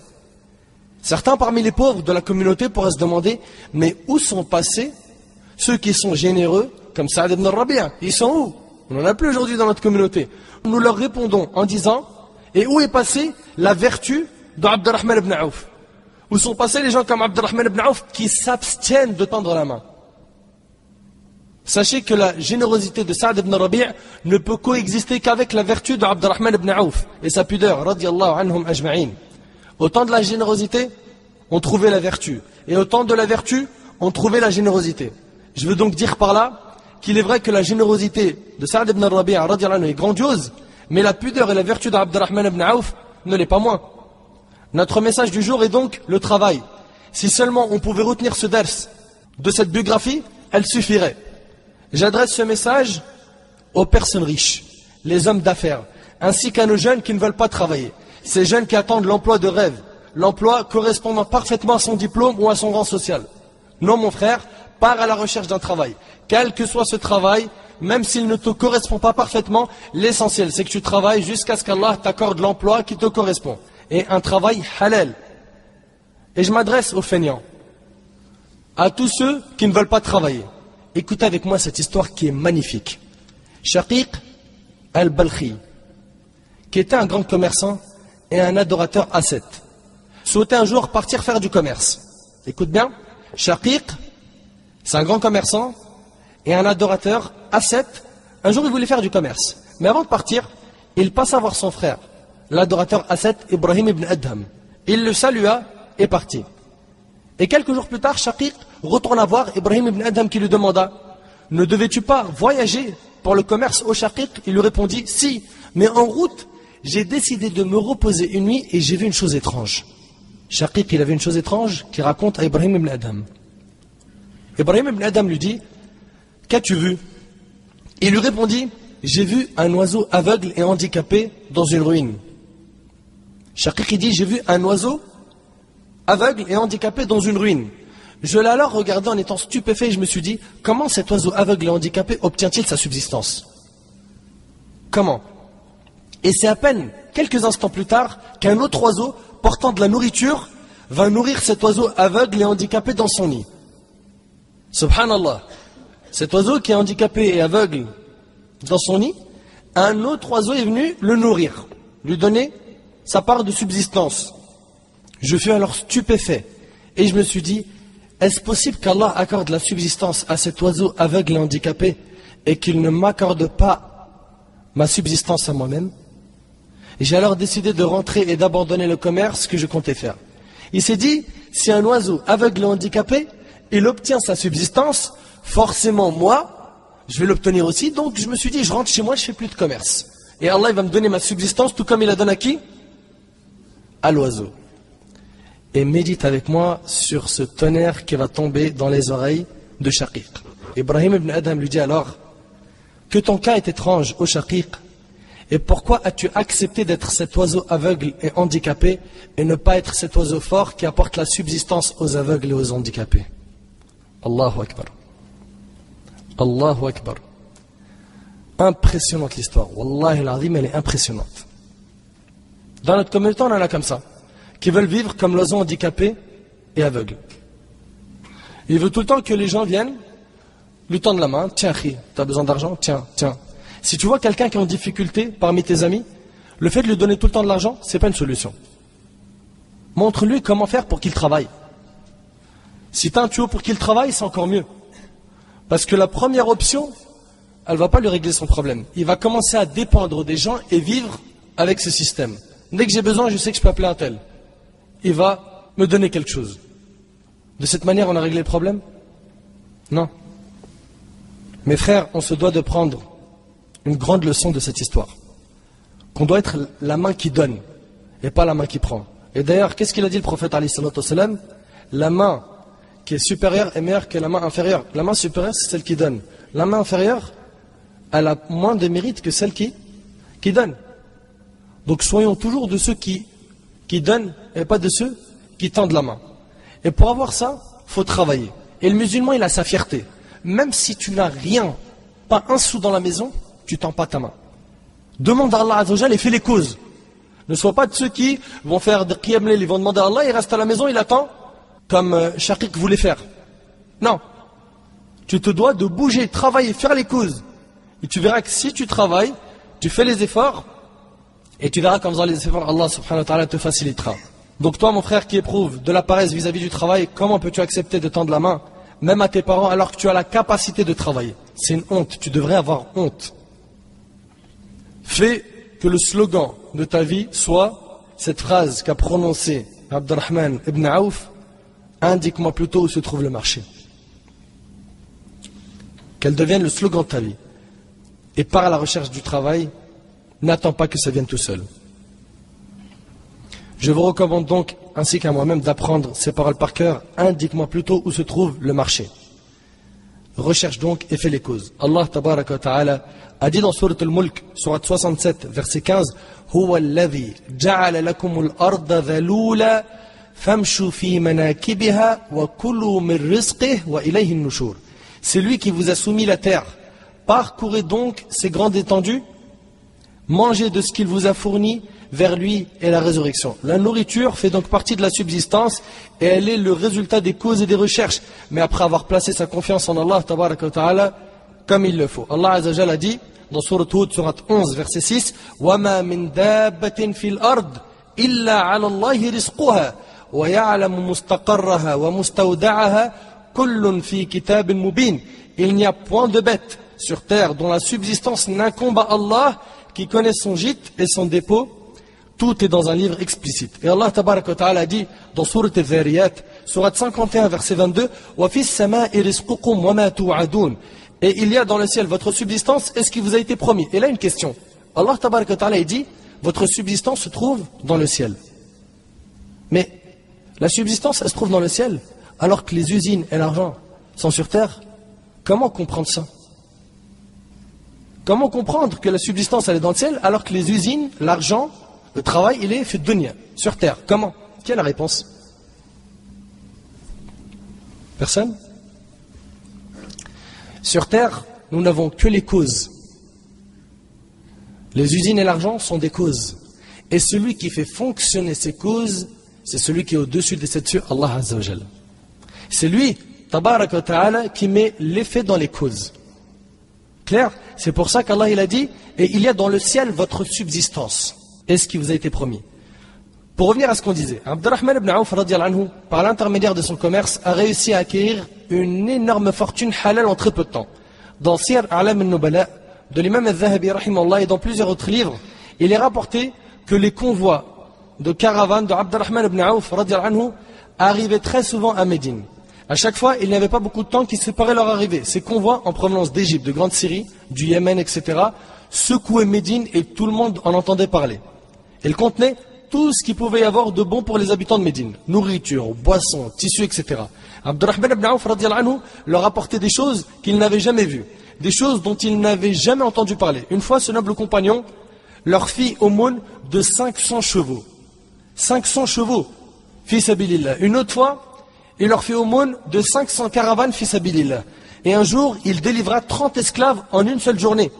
Certains parmi les pauvres de la communauté pourraient se demander, mais où sont passés ceux qui sont généreux, comme Saad ibn Rabi'? Ils sont où? On n'en a plus aujourd'hui dans notre communauté. Nous leur répondons en disant, et où est passée la vertu d'Abdurrahman ibn Auf? Où sont passés les gens comme Abdurrahman ibn Auf qui s'abstiennent de tendre la main? Sachez que la générosité de Saad ibn Rabi' ne peut coexister qu'avec la vertu d'Abdurrahman ibn Auf et sa pudeur, radiyallahu anhum ajma'in. Au temps de la générosité, on trouvait la vertu. Et au temps de la vertu, on trouvait la générosité. Je veux donc dire par là qu'il est vrai que la générosité de Saad ibn Rabi' radiyallahu anhu est grandiose, mais la pudeur et la vertu d'Abdurrahman ibn Auf ne l'est pas moins. Notre message du jour est donc le travail. Si seulement on pouvait retenir ce ders de cette biographie, elle suffirait. J'adresse ce message aux personnes riches, les hommes d'affaires, ainsi qu'à nos jeunes qui ne veulent pas travailler. Ces jeunes qui attendent l'emploi de rêve, l'emploi correspondant parfaitement à son diplôme ou à son rang social. Non mon frère, pars à la recherche d'un travail. Quel que soit ce travail, même s'il ne te correspond pas parfaitement, l'essentiel c'est que tu travailles jusqu'à ce qu'Allah t'accorde l'emploi qui te correspond. Et un travail halal. Et je m'adresse aux feignants, à tous ceux qui ne veulent pas travailler. Écoutez avec moi cette histoire qui est magnifique. Shaqiq al-Balkhi, qui était un grand commerçant et un adorateur ascète, souhaitait un jour partir faire du commerce. Écoute bien, Shaqiq, c'est un grand commerçant et un adorateur ascète. Un jour il voulait faire du commerce, mais avant de partir, il passa voir son frère, l'adorateur ascète Ibrahim ibn Adham. Il le salua et partit. Et quelques jours plus tard, Shaqiq retourna voir Ibrahim ibn Adham qui lui demanda, ne devais-tu pas voyager pour le commerce au Shaqiq? Il lui répondit, si, mais en route, j'ai décidé de me reposer une nuit et j'ai vu une chose étrange. Shaqiq, il avait une chose étrange qu'il raconte à Ibrahim ibn Adham. Ibrahim ibn Adham lui dit, qu'as-tu vu? Il lui répondit, j'ai vu un oiseau aveugle et handicapé dans une ruine. Shaqiq dit, j'ai vu un oiseau aveugle et handicapé dans une ruine. Je l'ai alors regardé en étant stupéfait et je me suis dit, comment cet oiseau aveugle et handicapé obtient-il sa subsistance? Comment? Et c'est à peine quelques instants plus tard qu'un autre oiseau portant de la nourriture va nourrir cet oiseau aveugle et handicapé dans son nid. Subhanallah. Cet oiseau qui est handicapé et aveugle dans son nid, un autre oiseau est venu le nourrir, lui donner sa part de subsistance. Je fus alors stupéfait et je me suis dit, est-ce possible qu'Allah accorde la subsistance à cet oiseau aveugle et handicapé et qu'il ne m'accorde pas ma subsistance à moi-même? Et j'ai alors décidé de rentrer et d'abandonner le commerce que je comptais faire. Il s'est dit, si un oiseau aveugle et handicapé, il obtient sa subsistance, forcément moi, je vais l'obtenir aussi. Donc je me suis dit, je rentre chez moi, je ne fais plus de commerce. Et Allah il va me donner ma subsistance, tout comme il la donne à qui? À l'oiseau. Et médite avec moi sur ce tonnerre qui va tomber dans les oreilles de Shaqiq. Ibrahim ibn Adham lui dit alors, que ton cas est étrange, ô Shaqiq, et pourquoi as-tu accepté d'être cet oiseau aveugle et handicapé et ne pas être cet oiseau fort qui apporte la subsistance aux aveugles et aux handicapés? Allahu Akbar. Allahu Akbar. Impressionnante l'histoire. Wallahi l'azim, elle est impressionnante. Dans notre communauté, on en a comme ça, qui veulent vivre comme l'oiseau handicapé et aveugle. Il veut tout le temps que les gens viennent, lui tendent la main, tiens, tu as besoin d'argent, tiens, tiens. Si tu vois quelqu'un qui est en difficulté parmi tes amis, le fait de lui donner tout le temps de l'argent, ce n'est pas une solution. Montre-lui comment faire pour qu'il travaille. Si tu as un tuyau pour qu'il travaille, c'est encore mieux. Parce que la première option, elle ne va pas lui régler son problème. Il va commencer à dépendre des gens et vivre avec ce système. Dès que j'ai besoin, je sais que je peux appeler un tel. Il va me donner quelque chose. De cette manière, on a réglé le problème? Non. Mes frères, on se doit de prendre une grande leçon de cette histoire. Qu'on doit être la main qui donne et pas la main qui prend. Et d'ailleurs, qu'est-ce qu'il a dit le prophète alayhi salatu wassalam? La main qui est supérieure est meilleure que la main inférieure. La main supérieure, c'est celle qui donne. La main inférieure, elle a moins de mérite que celle qui donne. Donc soyons toujours de ceux qui donnent et pas de ceux qui tendent la main. Et pour avoir ça, il faut travailler. Et le musulman, il a sa fierté. Même si tu n'as rien, pas un sou dans la maison, tu tends pas ta main. Demande à Allah Azza wa Jalla et fais les causes. Ne sois pas de ceux qui vont faire des qiyam layl, ils vont demander à Allah, il reste à la maison, il attend, comme Shaqiq voulait faire. Non. Tu te dois de bouger, travailler, faire les causes. Et tu verras que si tu travailles, tu fais les efforts, et tu verras qu'en faisant les efforts, Allah subhanahu wa ta'ala te facilitera. Donc toi, mon frère qui éprouve de la paresse vis-à-vis du travail, comment peux-tu accepter de tendre la main, même à tes parents, alors que tu as la capacité de travailler? C'est une honte, tu devrais avoir honte. Fais que le slogan de ta vie soit cette phrase qu'a prononcée Abdurrahman ibn Auf, indique-moi plutôt où se trouve le marché. Qu'elle devienne le slogan de ta vie. Et pars à la recherche du travail, n'attends pas que ça vienne tout seul. Je vous recommande donc, ainsi qu'à moi-même, d'apprendre ces paroles par cœur. Indique-moi plutôt où se trouve le marché. Recherche donc et fais les causes. Allah tabaraka wa ta'ala a dit dans Surat al-Mulk, Surat 67, verset 15, Huwa alladhi ja'ala lakumul arda dhalula famshu fi manakibiha wa kulu min rizqih wa ilayhi an-nushur. C'est lui qui vous a soumis la terre. Parcourez donc ces grandes étendues, mangez de ce qu'il vous a fourni, vers lui est la résurrection. La nourriture fait donc partie de la subsistance et elle est le résultat des causes et des recherches. Mais après avoir placé sa confiance en Allah, tabaraka wa ta'ala, comme il le faut. Allah Azza wa Jalla a dit dans Surat Hud, Surat 11, verset 6, وَمَا مِن دَابَّةٍ فِي الْأَرْضِ إِلَّا عَلَى اللَّهِ رِزْقُهَا وَيَعْلَمُ مُسْتَقَرَّهَا وَمُسْتَوْدَعَهَا كُلٌّ فِي كِتَابٍ مُبِينٍ. Il n'y a point de bête sur terre dont la subsistance n'incombe à Allah, qui connaît son gîte et son dépôt. Tout est dans un livre explicite. Et Allah tabaraka wa ta'ala a dit dans Surat al-Dhariyat, Surat 51, verset 22, وَفِي السَّمَاءِ رِزْقُكُمْ وَمَا تُوعَدُونَ. Et il y a dans le ciel votre subsistance et ce qui vous a été promis. Et là une question. Allah tabaraka wa ta'ala dit, votre subsistance se trouve dans le ciel. Mais la subsistance, elle se trouve dans le ciel, alors que les usines et l'argent sont sur terre. Comment comprendre ça? Comment comprendre que la subsistance, elle est dans le ciel, alors que les usines, l'argent, le travail, il est fait de dunya, sur terre? Comment? Quelle est la réponse? Personne? Sur terre, nous n'avons que les causes. Les usines et l'argent sont des causes. Et celui qui fait fonctionner ces causes, c'est celui qui est au-dessus des sept cieux, Allah Azza wa Jalla. C'est lui, tabaraka wa ta'ala, qui met l'effet dans les causes. Clair? C'est pour ça qu'Allah il a dit, et il y a dans le ciel votre subsistance. Et ce qui vous a été promis. Pour revenir à ce qu'on disait, Abdurrahman ibn Auf, radiyallahu anhu, par l'intermédiaire de son commerce, a réussi à acquérir une énorme fortune halal en très peu de temps. Dans Siyar A'lam al-Nubala, de l'imam al-Zahabi, rahimahullah, et dans plusieurs autres livres, il est rapporté que les convois de caravanes de Abdurrahman ibn Auf, radiyallahu anhu, arrivaient très souvent à Médine. À chaque fois, il n'y avait pas beaucoup de temps qui séparait leur arrivée. Ces convois en provenance d'Égypte, de Grande Syrie, du Yémen, etc., secouaient Médine et tout le monde en entendait parler. Elle contenait tout ce qu'il pouvait y avoir de bon pour les habitants de Médine. Nourriture, boissons, tissus, etc. Abdurrahman ibn Auf, radiyallahu anhu, leur apportait des choses qu'ils n'avaient jamais vues. Des choses dont ils n'avaient jamais entendu parler. Une fois, ce noble compagnon leur fit aumône de 500 chevaux. 500 chevaux, fi sabilillah. Une autre fois, il leur fit aumône de 500 caravanes, fi sabilillah. Et un jour, il délivra 30 esclaves en une seule journée.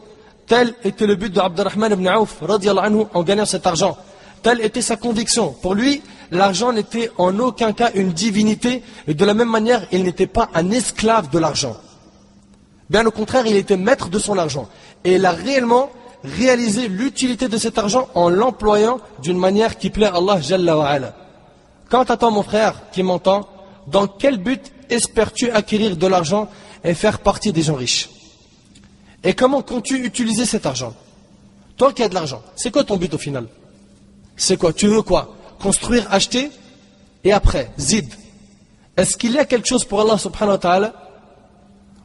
Tel était le but de Abdurrahman ibn Auf, radiyallahu anhu, en gagnant cet argent. Telle était sa conviction. Pour lui, l'argent n'était en aucun cas une divinité, et de la même manière, il n'était pas un esclave de l'argent. Bien au contraire, il était maître de son argent. Et il a réellement réalisé l'utilité de cet argent en l'employant d'une manière qui plaît à Allah Jalla wa Ala. Quant à toi, mon frère, qui m'entend, dans quel but espères-tu acquérir de l'argent et faire partie des gens riches? Et comment comptes-tu utiliser cet argent? Toi qui as de l'argent, c'est quoi ton but au final? C'est quoi? Tu veux quoi? Construire, acheter, et après, zid. Est-ce qu'il y a quelque chose pour Allah subhanahu wa ta'ala?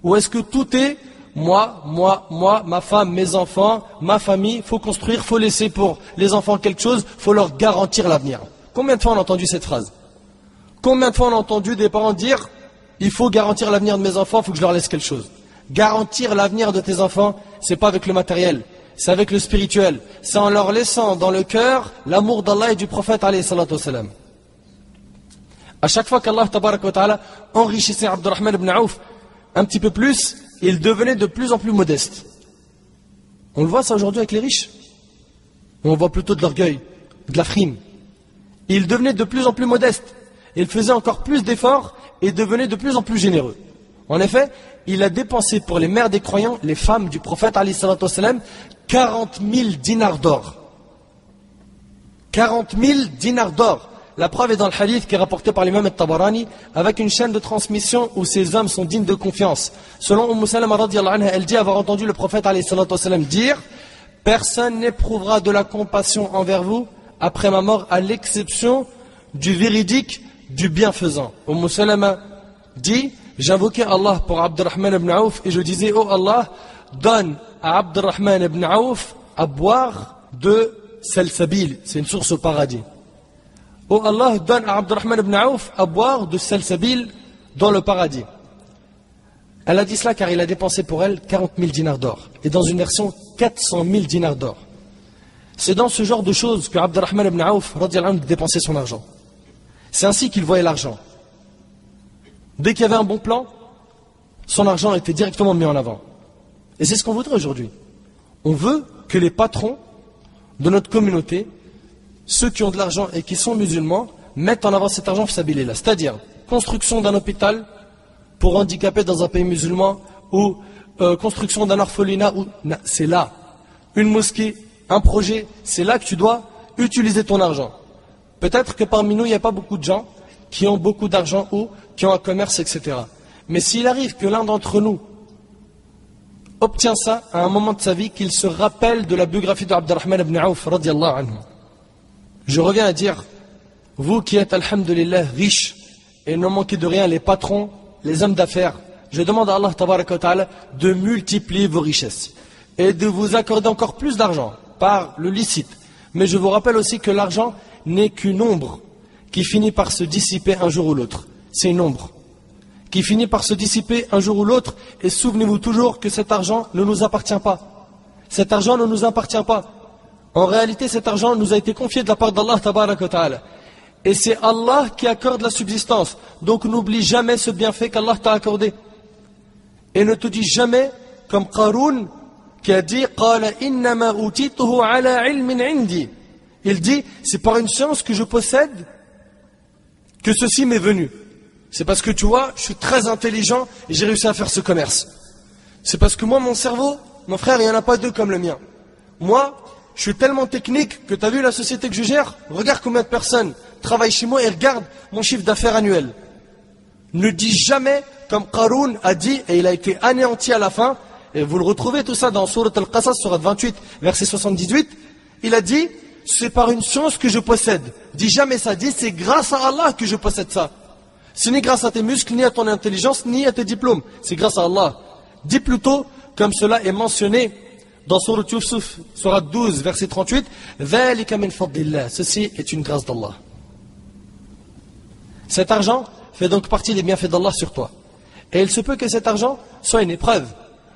Ou est-ce que tout est moi, ma femme, mes enfants, ma famille, faut construire, faut laisser pour les enfants quelque chose, faut leur garantir l'avenir? Combien de fois on a entendu cette phrase? Combien de fois on a entendu des parents dire il faut garantir l'avenir de mes enfants, il faut que je leur laisse quelque chose? Garantir l'avenir de tes enfants, c'est pas avec le matériel, c'est avec le spirituel. C'est en leur laissant dans le cœur l'amour d'Allah et du prophète alayhi salatu wassalam. À chaque fois qu'Allah tabaraka wa ta'ala enrichissait Abdurrahman ibn Auf un petit peu plus, il devenait de plus en plus modeste. On le voit ça aujourd'hui avec les riches. On voit plutôt de l'orgueil. de la frime. Il devenait de plus en plus modeste. Il faisait encore plus d'efforts et devenait de plus en plus généreux. En effet, il a dépensé pour les mères des croyants, les femmes du prophète, 40 000 dinars d'or. 40 000 dinars d'or. La preuve est dans le hadith qui est rapporté par l'imam al-Tabarani avec une chaîne de transmission où ces hommes sont dignes de confiance. Selon Umm Salama radiyallahu anha, elle dit avoir entendu le prophète dire « Personne n'éprouvera de la compassion envers vous après ma mort à l'exception du véridique, du bienfaisant. » Umm Salama dit « J'invoquais Allah pour Abdurrahman ibn Auf et je disais « Oh Allah, donne à Abdurrahman ibn Auf à boire de Salsabil. » C'est une source au paradis. Oh Allah, donne à Abdurrahman ibn Auf à boire de Salsabil dans le paradis. Elle a dit cela car il a dépensé pour elle 40 000 dinars d'or. Et dans une version, 400 000 dinars d'or. C'est dans ce genre de choses que Abdurrahman ibn Auf dépensait son argent. C'est ainsi qu'il voyait l'argent. Dès qu'il y avait un bon plan, son argent était directement mis en avant. Et c'est ce qu'on voudrait aujourd'hui. On veut que les patrons de notre communauté, ceux qui ont de l'argent et qui sont musulmans, mettent en avant cet argent fisabilillah. C'est-à-dire, construction d'un hôpital pour handicapés dans un pays musulman, ou construction d'un orphelinat, c'est là. Une mosquée, un projet, c'est là que tu dois utiliser ton argent. Peut-être que parmi nous, il n'y a pas beaucoup de gens qui ont beaucoup d'argent ou qui ont un commerce, etc. Mais s'il arrive que l'un d'entre nous obtient ça à un moment de sa vie, qu'il se rappelle de la biographie d'Abdurrahman ibn Auf, radiyallahu anhu. Je reviens à dire, vous qui êtes, alhamdulillah, riches et ne manquez de rien, les patrons, les hommes d'affaires, je demande à Allah tabaraka wa ta'ala de multiplier vos richesses et de vous accorder encore plus d'argent par le licite. Mais je vous rappelle aussi que l'argent n'est qu'une ombre qui finit par se dissiper un jour ou l'autre. C'est une ombre qui finit par se dissiper un jour ou l'autre, et souvenez-vous toujours que cet argent ne nous appartient pas. Cet argent ne nous appartient pas. En réalité, cet argent nous a été confié de la part d'Allah tabaraka wa ta'ala. Et c'est Allah qui accorde la subsistance. Donc n'oublie jamais ce bienfait qu'Allah t'a accordé. Et ne te dis jamais, comme Qaroun, qui a dit, قَالَ إِنَّمَا أُوتِيتُهُ عَلَى عِلْمٍ عِنْدِي. Il dit, c'est par une science que je possède que ceci m'est venu. C'est parce que tu vois, je suis très intelligent et j'ai réussi à faire ce commerce. C'est parce que moi, mon cerveau, mon frère, il n'y en a pas deux comme le mien. Moi, je suis tellement technique que tu as vu la société que je gère. Regarde combien de personnes travaillent chez moi et regarde mon chiffre d'affaires annuel. Ne dis jamais, comme Qaroun a dit, et il a été anéanti à la fin, et vous le retrouvez tout ça dans Surat Al-Qasas, Surat 28, verset 78, il a dit, c'est par une science que je possède. Dis jamais ça, dis c'est grâce à Allah que je possède ça. Ce n'est grâce à tes muscles, ni à ton intelligence, ni à tes diplômes. C'est grâce à Allah. Dis plutôt, comme cela est mentionné dans Surat Yusuf, Surat 12, verset 38, ذَلِكَ مِنْ فَضْلِ اللَّهِ. Ceci est une grâce d'Allah. Cet argent fait donc partie des bienfaits d'Allah sur toi. Et il se peut que cet argent soit une épreuve.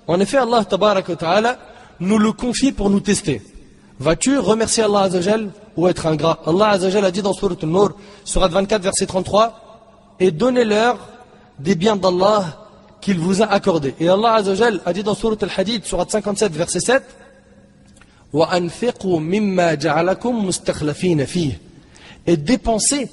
En effet, Allah tabaraka wa ta'ala nous le confie pour nous tester. Vas-tu remercier Allah Azzawajal ou être ingrat? Allah Azzawajal a dit dans Surat An-Nur, Surat 24, verset 33, et donnez-leur des biens d'Allah qu'il vous a accordés. Et Allah Azzawajal a dit dans Surat Al-Hadid, Surat 57, verset 7, وَأَنْفِقُوا مِمَّا جَعَلَكُمْ مُسْتَخْلَفِينَ فِيهِ. Et dépensez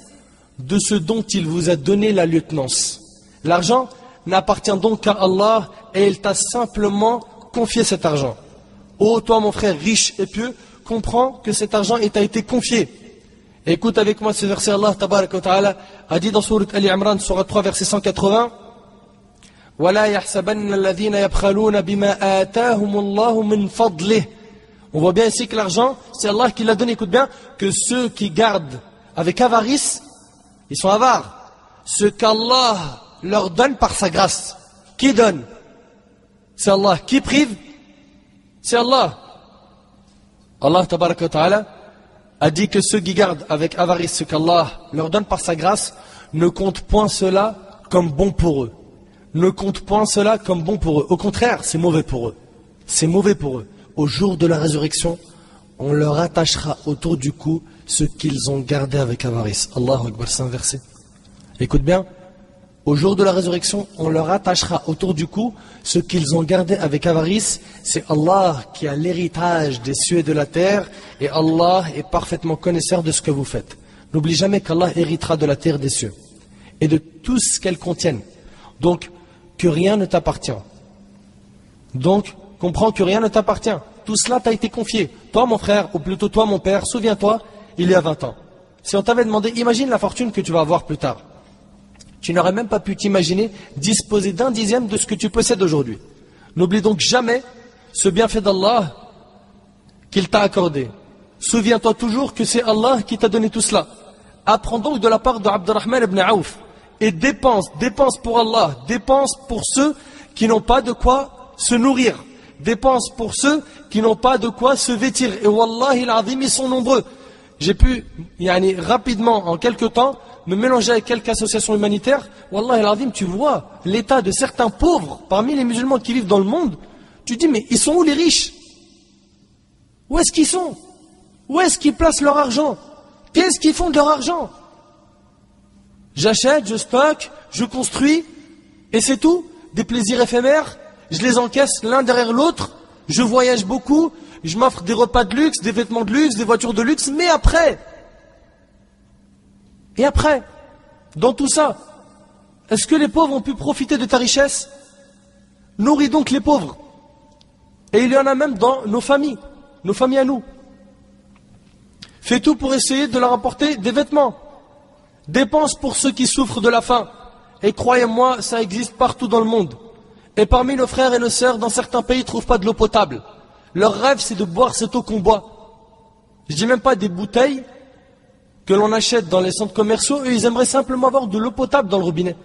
de ce dont il vous a donné la lieutenance. L'argent n'appartient donc qu'à Allah et il t'a simplement confié cet argent. Ô toi mon frère riche et pieux, comprends que cet argent t'a été confié. Écoute avec moi ce verset. Allah tabaraka wa ta'ala a dit dans Surat Ali Imran, Surat 3, verset 180, وَلَا يَحْسَبَنَّ الَّذِينَ يَبْخَلُونَ بِمَا آتَاهُمُ اللَّهُ مِنْ فَضْلِهِ. On voit bien ici que l'argent, c'est Allah qui l'a donné. Écoute bien, que ceux qui gardent avec avarice, ils sont avares. Ce qu'Allah leur donne par sa grâce. Qui donne? C'est Allah. Qui prive? C'est Allah. Allah tabaraka wa ta'ala a dit que ceux qui gardent avec avarice ce qu'Allah leur donne par sa grâce ne comptent point cela comme bon pour eux. Ne comptent point cela comme bon pour eux. Au contraire, c'est mauvais pour eux. C'est mauvais pour eux. Au jour de la résurrection, on leur attachera autour du cou ce qu'ils ont gardé avec avarice. Allahu Akbar, c'est un verset. Écoute bien, Au jour de la résurrection, on leur attachera autour du cou ce qu'ils ont gardé avec avarice. C'est Allah qui a l'héritage des cieux et de la terre, et Allah est parfaitement connaisseur de ce que vous faites. N'oublie jamais qu'Allah héritera de la terre et des cieux, et de tout ce qu'elles contiennent. Donc, que rien ne t'appartient. Donc, comprends que rien ne t'appartient. Tout cela t'a été confié. Toi, mon frère, ou plutôt toi, mon père, souviens-toi, il y a 20 ans. Si on t'avait demandé, imagine la fortune que tu vas avoir plus tard. Tu n'aurais même pas pu t'imaginer disposer d'un dixième de ce que tu possèdes aujourd'hui. N'oublie donc jamais ce bienfait d'Allah qu'il t'a accordé. Souviens-toi toujours que c'est Allah qui t'a donné tout cela. Apprends donc de la part de Abdurrahman ibn Auf et dépense pour Allah, dépense pour ceux qui n'ont pas de quoi se nourrir, dépense pour ceux qui n'ont pas de quoi se vêtir. Et wallahi al-azim, ils sont nombreux. J'ai pu, rapidement, en quelques temps, me mélanger avec quelques associations humanitaires. Wallahi al-azim, tu vois l'état de certains pauvres parmi les musulmans qui vivent dans le monde. Tu dis, mais ils sont où les riches? Où est-ce qu'ils sont? Où est-ce qu'ils placent leur argent? Qu'est-ce qu'ils font de leur argent? J'achète, je stocke, je construis, et c'est tout. Des plaisirs éphémères, je les encaisse l'un derrière l'autre, je voyage beaucoup, je m'offre des repas de luxe, des vêtements de luxe, des voitures de luxe, mais après, et après, dans tout ça, est-ce que les pauvres ont pu profiter de ta richesse? Nourris donc les pauvres. Et il y en a même dans nos familles à nous. Fais tout pour essayer de leur apporter des vêtements. Dépense pour ceux qui souffrent de la faim. Et croyez-moi, ça existe partout dans le monde. Et parmi nos frères et nos sœurs, dans certains pays, ils ne trouvent pas de l'eau potable. Leur rêve, c'est de boire cette eau qu'on boit. Je dis même pas des bouteilles que l'on achète dans les centres commerciaux. Eux, ils aimeraient simplement avoir de l'eau potable dans le robinet.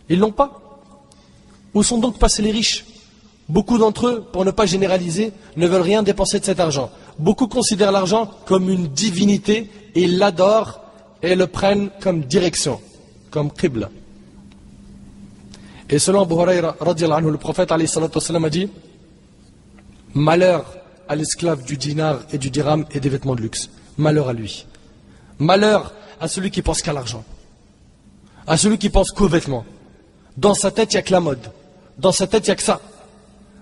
Ils l'ont pas. Où sont donc passés les riches? Beaucoup d'entre eux, pour ne pas généraliser, ne veulent rien dépenser de cet argent. Beaucoup considèrent l'argent comme une divinité et ils l'adorent et le prennent comme direction, comme qibla. Et selon Abu Huraira, le prophète a dit: malheur à l'esclave du dinar et du dirham et des vêtements de luxe. Malheur à lui. Malheur à celui qui pense qu'à l'argent. À celui qui pense qu'aux vêtements. Dans sa tête, il n'y a que la mode. Dans sa tête, il n'y a que ça.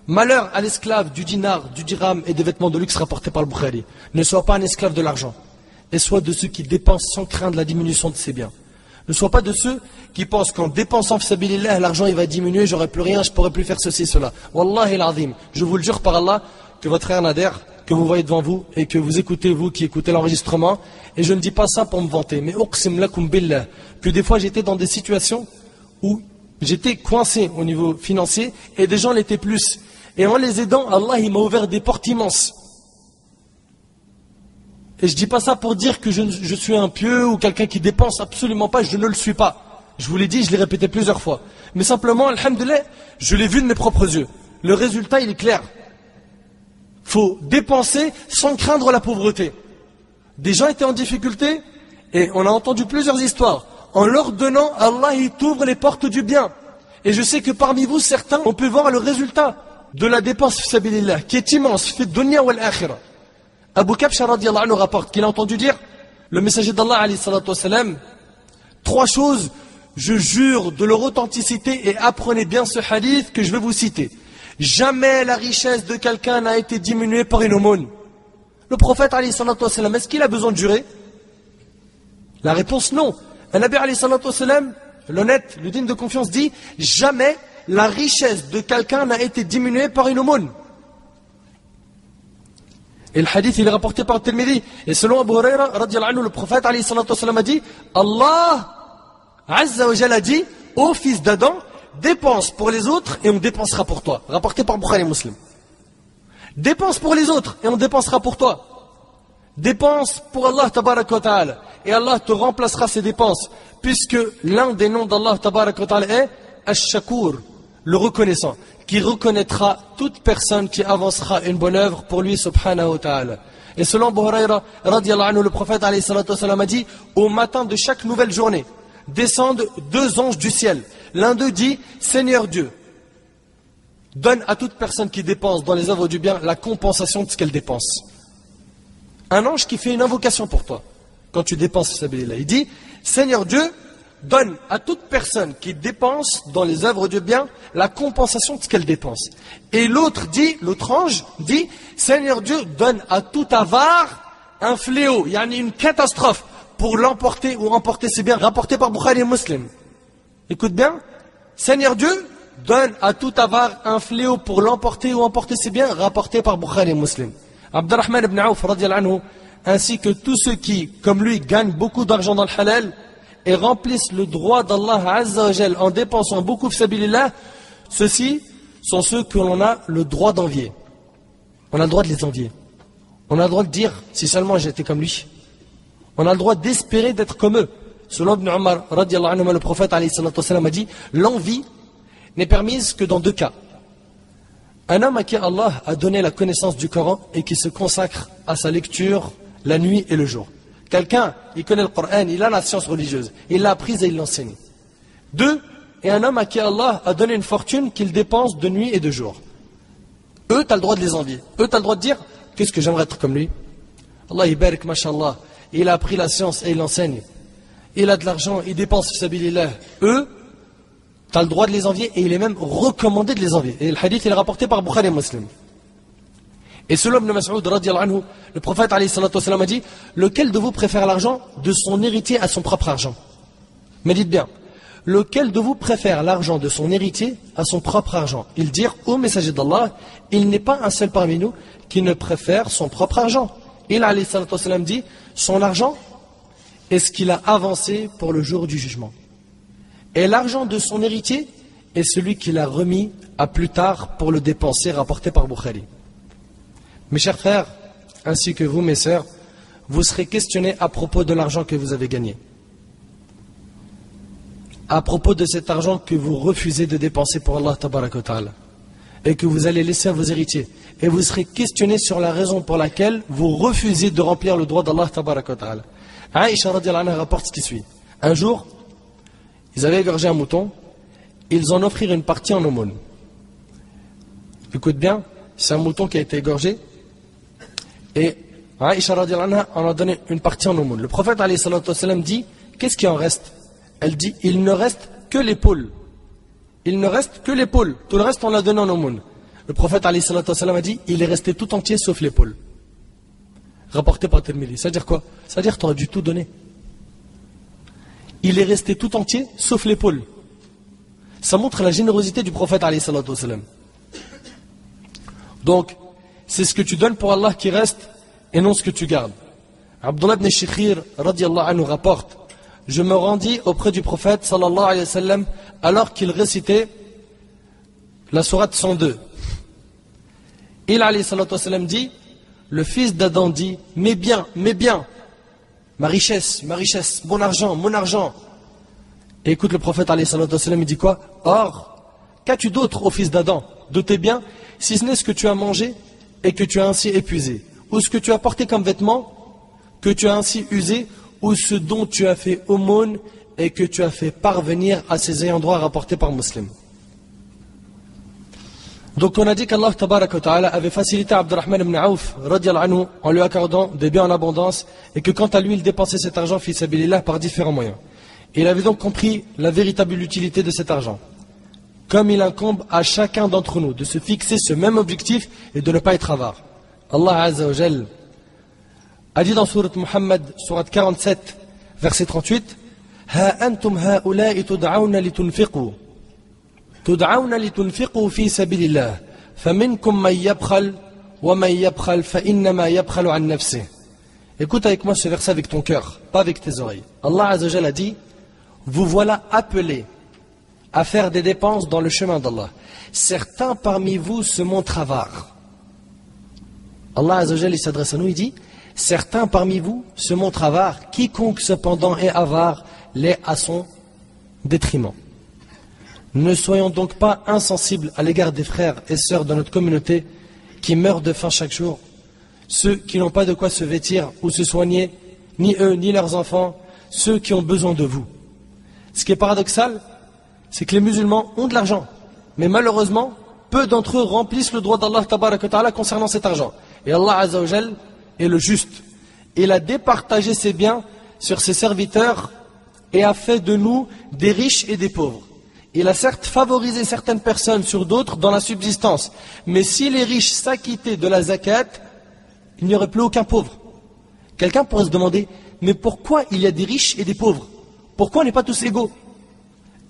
Malheur à l'esclave du dinar, du dirham et des vêtements de luxe rapportés par le Bukhari. Ne sois pas un esclave de l'argent. Et sois de ceux qui dépensent sans craindre la diminution de ses biens. Ne sois pas de ceux qui pensent qu'en dépensant fisabilillah, l'argent il va diminuer, j'aurai plus rien, je pourrai plus faire ceci, cela. Wallahi al-azim, je vous le jure par Allah, que votre frère Nader, que vous voyez devant vous, et que vous écoutez, vous qui écoutez l'enregistrement, et je ne dis pas ça pour me vanter, mais uqsim lakum billah, que des fois j'étais dans des situations où j'étais coincé au niveau financier, et des gens l'étaient plus. Et en les aidant, Allah il m'a ouvert des portes immenses. Et je ne dis pas ça pour dire que je suis un pieux ou quelqu'un qui dépense, absolument pas, je ne le suis pas. Je vous l'ai dit, je l'ai répété plusieurs fois. Mais simplement, alhamdoulilah, je l'ai vu de mes propres yeux. Le résultat, il est clair. Il faut dépenser sans craindre la pauvreté. Des gens étaient en difficulté, et on a entendu plusieurs histoires. En leur donnant, Allah il t'ouvre les portes du bien. Et je sais que parmi vous, certains ont pu voir le résultat de la dépense fi sabilillah, qui est immense, fi dunya wal akhirah. Abu Kabsha radiallahu anhu rapporte qu'il a entendu dire le messager d'Allah alayhi salatu wassalam, 3 choses, je jure de leur authenticité, et apprenez bien ce hadith que je vais vous citer. Jamais la richesse de quelqu'un n'a été diminuée par une aumône. Le prophète alayhi salatu wassalam, est-ce qu'il a besoin de jurer? La réponse non. Un Nabi alayhi salatu wassalam, l'honnête, le digne de confiance dit, jamais la richesse de quelqu'un n'a été diminuée par une aumône. Et le hadith il est rapporté par Tirmidhi. Et selon Abu Huraira, le prophète alayhi salatu wassalam a dit, Allah Azza wa Jalla a dit, ô fils d'Adam, dépense pour les autres et on dépensera pour toi. Rapporté par Bukhari Muslim. Dépense pour les autres et on dépensera pour toi. Dépense pour Allah tabaraka wa ta'ala et Allah te remplacera ces dépenses, puisque l'un des noms d'Allah tabaraka wa ta'ala est Ash-Shakur, le reconnaissant, qui reconnaîtra toute personne qui avancera une bonne œuvre pour lui subhanahu wa ta'ala. Et selon Abu Huraira radiallahu anhu, le prophète alayhi salatu wassalam a dit, au matin de chaque nouvelle journée descendent 2 anges du ciel. L'un d'eux dit, Seigneur Dieu, donne à toute personne qui dépense dans les œuvres du bien la compensation de ce qu'elle dépense. Un ange qui fait une invocation pour toi quand tu dépenses fisabilillah, il dit, Seigneur Dieu, donne à toute personne qui dépense dans les œuvres de bien la compensation de ce qu'elle dépense. Et l'autre ange dit, Seigneur Dieu donne à tout avare un fléau, il y a une catastrophe pour l'emporter ou emporter ses biens, rapporté par Bukhari et Muslim. Écoute bien, Seigneur Dieu donne à tout avare un fléau pour l'emporter ou emporter ses biens, rapporté par Bukhari et Muslim. Abdurrahman ibn Auf, radiyallahu anhu, ainsi que tous ceux qui, comme lui, gagnent beaucoup d'argent dans le halal et remplissent le droit d'Allah Azza wa Jal en dépensant beaucoup fi sabilillah, ceux-ci sont ceux que l'on a le droit d'envier. On a le droit de les envier. On a le droit de dire, si seulement j'étais comme lui. On a le droit d'espérer d'être comme eux. Selon Ibn Umar, radiyallahu anhu, le prophète alayhi salatu wa sallam a dit, l'envie n'est permise que dans 2 cas. Un homme à qui Allah a donné la connaissance du Coran et qui se consacre à sa lecture la nuit et le jour. Quelqu'un, il connaît le Coran, il a la science religieuse, il l'a apprise et il l'enseigne. 2, et un homme à qui Allah a donné une fortune qu'il dépense de nuit et de jour. Eux, tu as le droit de les envier. Eux, tu as le droit de dire, qu'est-ce que j'aimerais être comme lui. Allah y barik, mashallah. Il a appris la science et il l'enseigne. Il a de l'argent, il dépense fi sabilillah. Eux, tu as le droit de les envier et il est même recommandé de les envier. Et le hadith, il est rapporté par Bukhari et Muslim. Et selon Ibn Mas'ud, radiyallahu anhu, le prophète alayhi salatu wa sallam a dit, lequel de vous préfère l'argent de son héritier à son propre argent? Mais dites bien, lequel de vous préfère l'argent de son héritier à son propre argent? Ils dirent, ô messager d'Allah, il n'est pas un seul parmi nous qui ne préfère son propre argent. Il alayhi salatu wa sallam dit, son argent est ce qu'il a avancé pour le jour du jugement. Et l'argent de son héritier est celui qu'il a remis à plus tard pour le dépenser, rapporté par Bukhari. Mes chers frères, ainsi que vous, mes sœurs, vous serez questionnés à propos de l'argent que vous avez gagné. À propos de cet argent que vous refusez de dépenser pour Allah tabaraka wa ta'ala et que vous allez laisser à vos héritiers. Et vous serez questionnés sur la raison pour laquelle vous refusez de remplir le droit d'Allah tabaraka wa ta'ala. Aïcha radiyallahu anha rapporte ce qui suit. Un jour, ils avaient égorgé un mouton, ils en offrirent une partie en aumône. Écoute bien, c'est un mouton qui a été égorgé, et Aïcha radiyallahu anha en a donné une partie en aumône. Le prophète alayhi salatu wa sallam dit, qu'est-ce qui en reste? Elle dit, il ne reste que l'épaule. Il ne reste que l'épaule. Tout le reste, on l'a donné en aumône. Le prophète alayhi salatu wa sallam a dit, il est resté tout entier sauf l'épaule. Rapporté par Tirmidhi. Ça veut dire quoi? Ça veut dire que tu aurais dû tout donner. Il est resté tout entier sauf l'épaule. Ça montre la générosité du prophète alayhi salatu wa sallam. Donc, c'est ce que tu donnes pour Allah qui reste et non ce que tu gardes. Abdullah ibn Shikhir radiyallahu anhu rapporte, je me rendis auprès du prophète sallallahu alayhi wa sallam alors qu'il récitait la sourate 102. Il alayhi salatu wa sallam dit, le fils d'Adam dit, mes biens, ma richesse, mon argent. Et écoute le prophète alayhi salatu wa sallam, il dit quoi? Or, qu'as-tu d'autre, ô fils d'Adam, de tes biens, si ce n'est ce que tu as mangé et que tu as ainsi épuisé, ou ce que tu as porté comme vêtement, que tu as ainsi usé, ou ce dont tu as fait aumône et que tu as fait parvenir à ses ayants droit rapportés par Muslim. Donc on a dit qu'Allah tabaraka wa ta'ala avait facilité à Abdurrahman ibn Auf radiyallahu anhu en lui accordant des biens en abondance et que quant à lui il dépensait cet argent fi sabilillah par différents moyens. Et il avait donc compris la véritable utilité de cet argent. Comme il incombe à chacun d'entre nous de se fixer ce même objectif et de ne pas être avare. Allah Azza wa Jal a dit dans sourate Muhammad, sourate 47, verset 38, Ha antum haula'i tud'auna litunfiqu. تدعون لتنفقوا في سبيل الله فمنكم من يبخل ومن يبخل فإنما يبخل عن نفسه. Écoute avec moi ce verset avec ton cœur, pas avec tes oreilles. Allah Azza wa Jalla a dit, vous voilà appelés à faire des dépenses dans le chemin d'Allah. Certains parmi vous se montrent avares. Allah Azza wa Jalla s'adresse à nous, il dit, certains parmi vous se montrent avares, quiconque cependant est avare l'est à son détriment. Ne soyons donc pas insensibles à l'égard des frères et sœurs de notre communauté qui meurent de faim chaque jour, ceux qui n'ont pas de quoi se vêtir ou se soigner, ni eux ni leurs enfants, ceux qui ont besoin de vous. Ce qui est paradoxal, c'est que les musulmans ont de l'argent, mais malheureusement, peu d'entre eux remplissent le droit d'Allah tabaraka wa ta'ala concernant cet argent. Et Allah Azza wa Jal est le juste. Il a départagé ses biens sur ses serviteurs et a fait de nous des riches et des pauvres. Il a certes favorisé certaines personnes sur d'autres dans la subsistance, mais si les riches s'acquittaient de la zakat, il n'y aurait plus aucun pauvre. Quelqu'un pourrait se demander, mais pourquoi il y a des riches et des pauvres? Pourquoi on n'est pas tous égaux?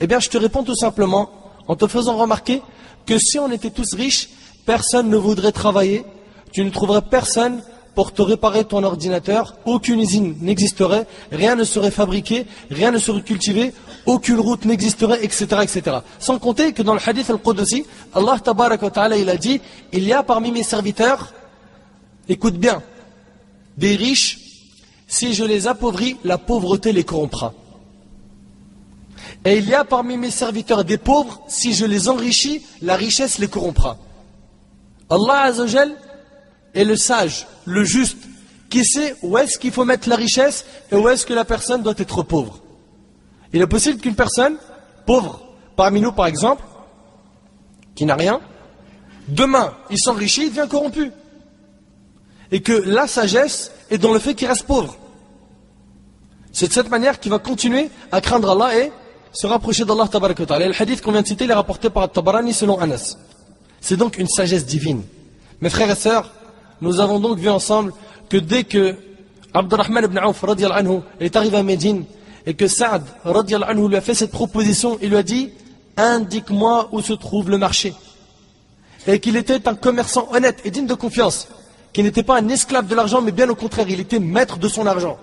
Eh bien, je te réponds tout simplement en te faisant remarquer que si on était tous riches, personne ne voudrait travailler, tu ne trouverais personne pour te réparer ton ordinateur, aucune usine n'existerait, rien ne serait fabriqué, rien ne serait cultivé, aucune route n'existerait, etc., etc. Sans compter que dans le hadith al-Qudsi, Allah tabaraka wa ta'ala, il a dit, il y a parmi mes serviteurs, écoute bien, des riches, si je les appauvris, la pauvreté les corrompra. Et il y a parmi mes serviteurs des pauvres, si je les enrichis, la richesse les corrompra. Allah Azzawajal est le sage, le juste, qui sait où est-ce qu'il faut mettre la richesse et où est-ce que la personne doit être pauvre. Il est possible qu'une personne pauvre, parmi nous par exemple, qui n'a rien, demain il s'enrichit, il devient corrompu. Et que la sagesse est dans le fait qu'il reste pauvre. C'est de cette manière qu'il va continuer à craindre Allah et se rapprocher d'Allah tabaraka wa ta'ala. Et le hadith qu'on vient de citer, il est rapporté par At-Tabarani selon Anas. C'est donc une sagesse divine. Mes frères et sœurs, nous avons donc vu ensemble que dès que Abdurrahman ibn Auf radiyallahu anhu est arrivé à Médine et que Saad radiyallahu anhu lui a fait cette proposition, il lui a dit « Indique-moi où se trouve le marché ». Et qu'il était un commerçant honnête et digne de confiance, qui n'était pas un esclave de l'argent, mais bien au contraire, il était maître de son argent.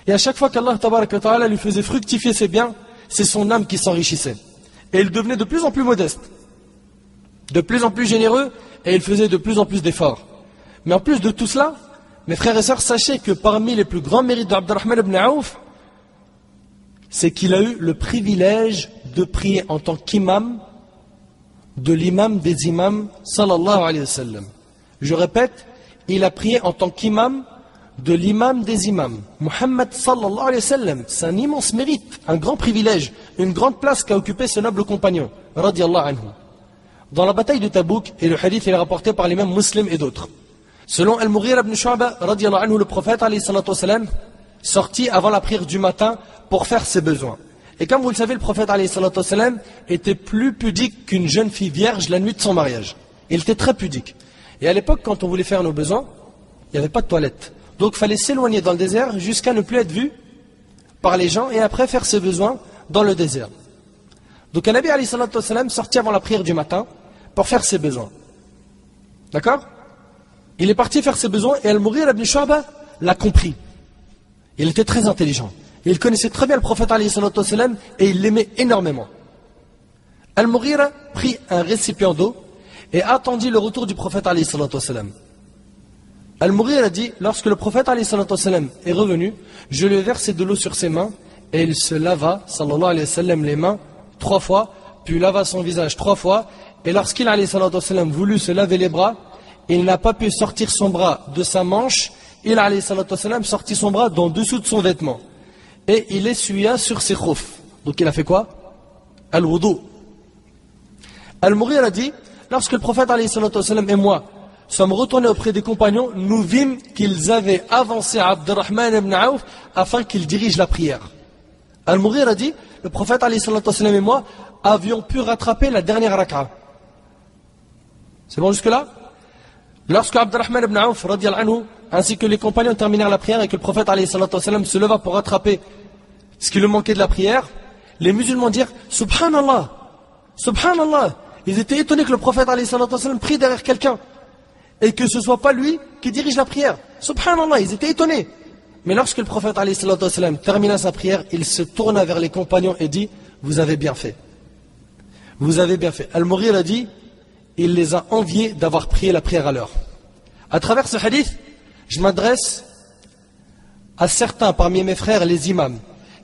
Et à chaque fois qu'Allah tabaraka wa ta'ala lui faisait fructifier ses biens, c'est son âme qui s'enrichissait. Et il devenait de plus en plus modeste, de plus en plus généreux, et il faisait de plus en plus d'efforts. Mais en plus de tout cela, mes frères et sœurs, sachez que parmi les plus grands mérites d'Abdurrahman ibn Auf, c'est qu'il a eu le privilège de prier en tant qu'imam de l'imam des imams, sallallahu alayhi wa sallam. Je répète, il a prié en tant qu'imam de l'imam des imams, Muhammad sallallahu alayhi wa sallam. C'est un immense mérite, un grand privilège, une grande place qu'a occupé ce noble compagnon, radiyallahu anhu. Dans la bataille de Tabouk, et le hadith est rapporté par l'imam Muslim et d'autres, selon Al-Mughira ibn Shu'ba, radiyallahu anhu, le prophète alayhi salatu wa sallam, sortit avant la prière du matin pour faire ses besoins. Et comme vous le savez, le prophète alayhi salatu wa sallam était plus pudique qu'une jeune fille vierge la nuit de son mariage. Il était très pudique. Et à l'époque, quand on voulait faire nos besoins, il n'y avait pas de toilette. Donc il fallait s'éloigner dans le désert jusqu'à ne plus être vu par les gens et après faire ses besoins dans le désert. Donc un Nabi alayhi salatu wa sallam sortit avant la prière du matin pour faire ses besoins. D'accord? Il est parti faire ses besoins et Al-Mughira ibn Shu'ba l'a compris. Il était très intelligent. Et il connaissait très bien le prophète alayhi salatu wa sallam et il l'aimait énormément. Al-Mughira prit un récipient d'eau et attendit le retour du prophète alayhi salatu wa sallam. Al-Mughira a dit, lorsque le prophète alayhi salatu wa sallam est revenu, je lui ai versé de l'eau sur ses mains et il se lava, sallallahu alayhi wa sallam, les mains 3 fois, puis lava son visage 3 fois, et lorsqu'il alayhi salatu wa sallam voulut se laver les bras, il n'a pas pu sortir son bras de sa manche, il alayhi salatu wa sallam sortit son bras dans dessous de son vêtement, et il essuya sur ses khouf. Donc il a fait quoi? Al-wudu. Al-Mughira a dit, lorsque le prophète alayhi salatu wa sallam et moi sommes retournés auprès des compagnons, nous vîmes qu'ils avaient avancé à Abdurrahman ibn Auf afin qu'il dirige la prière. Al-Mughira a dit, le prophète alayhi salatu wa sallam et moi avions pu rattraper la dernière rak'a. C'est bon jusque là? Lorsque Abdurrahman ibn Auf radiyallahu anhu ainsi que les compagnons terminèrent la prière et que le prophète alayhi salatu wa sallam se leva pour rattraper ce qui lui manquait de la prière, les musulmans dirent Subhanallah, Subhanallah. Ils étaient étonnés que le prophète alayhi salatu wa sallam prie derrière quelqu'un et que ce ne soit pas lui qui dirige la prière. Subhanallah, ils étaient étonnés. Mais lorsque le prophète alayhi salatu wa sallam termina sa prière, il se tourna vers les compagnons et dit, vous avez bien fait. Vous avez bien fait. Al-Mughira a dit, il les a enviés d'avoir prié la prière à l'heure. À travers ce hadith, je m'adresse à certains parmi mes frères, les imams,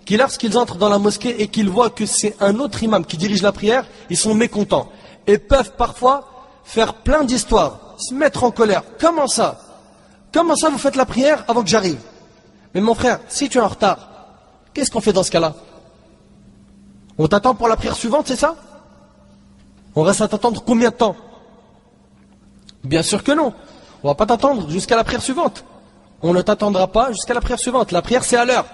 qui lorsqu'ils entrent dans la mosquée et qu'ils voient que c'est un autre imam qui dirige la prière, ils sont mécontents et peuvent parfois faire plein d'histoires, se mettre en colère. Comment ça vous faites la prière avant que j'arrive? Mais mon frère, si tu es en retard, qu'est-ce qu'on fait dans ce cas-là? On t'attend pour la prière suivante, c'est ça? On reste à t'attendre combien de temps? Bien sûr que non. On ne va pas t'attendre jusqu'à la prière suivante. On ne t'attendra pas jusqu'à la prière suivante. La prière, c'est à l'heure.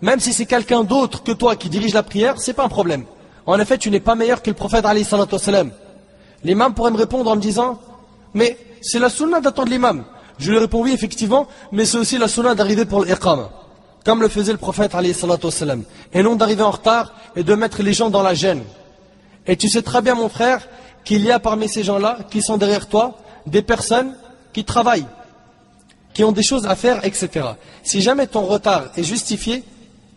même si c'est quelqu'un d'autre que toi qui dirige la prière, c'est pas un problème. En effet, tu n'es pas meilleur que le prophète alayhi salatu wassalam. L'imam pourrait me répondre en me disant, mais c'est la sunna d'attendre l'imam. Je lui réponds oui, effectivement, mais c'est aussi la sunna d'arriver pour l'iqama, comme le faisait le prophète alayhi salatu wassalam, et non d'arriver en retard et de mettre les gens dans la gêne. Et tu sais très bien, mon frère, qu'il y a parmi ces gens-là, qui sont derrière toi, des personnes qui travaillent, qui ont des choses à faire, etc. Si jamais ton retard est justifié,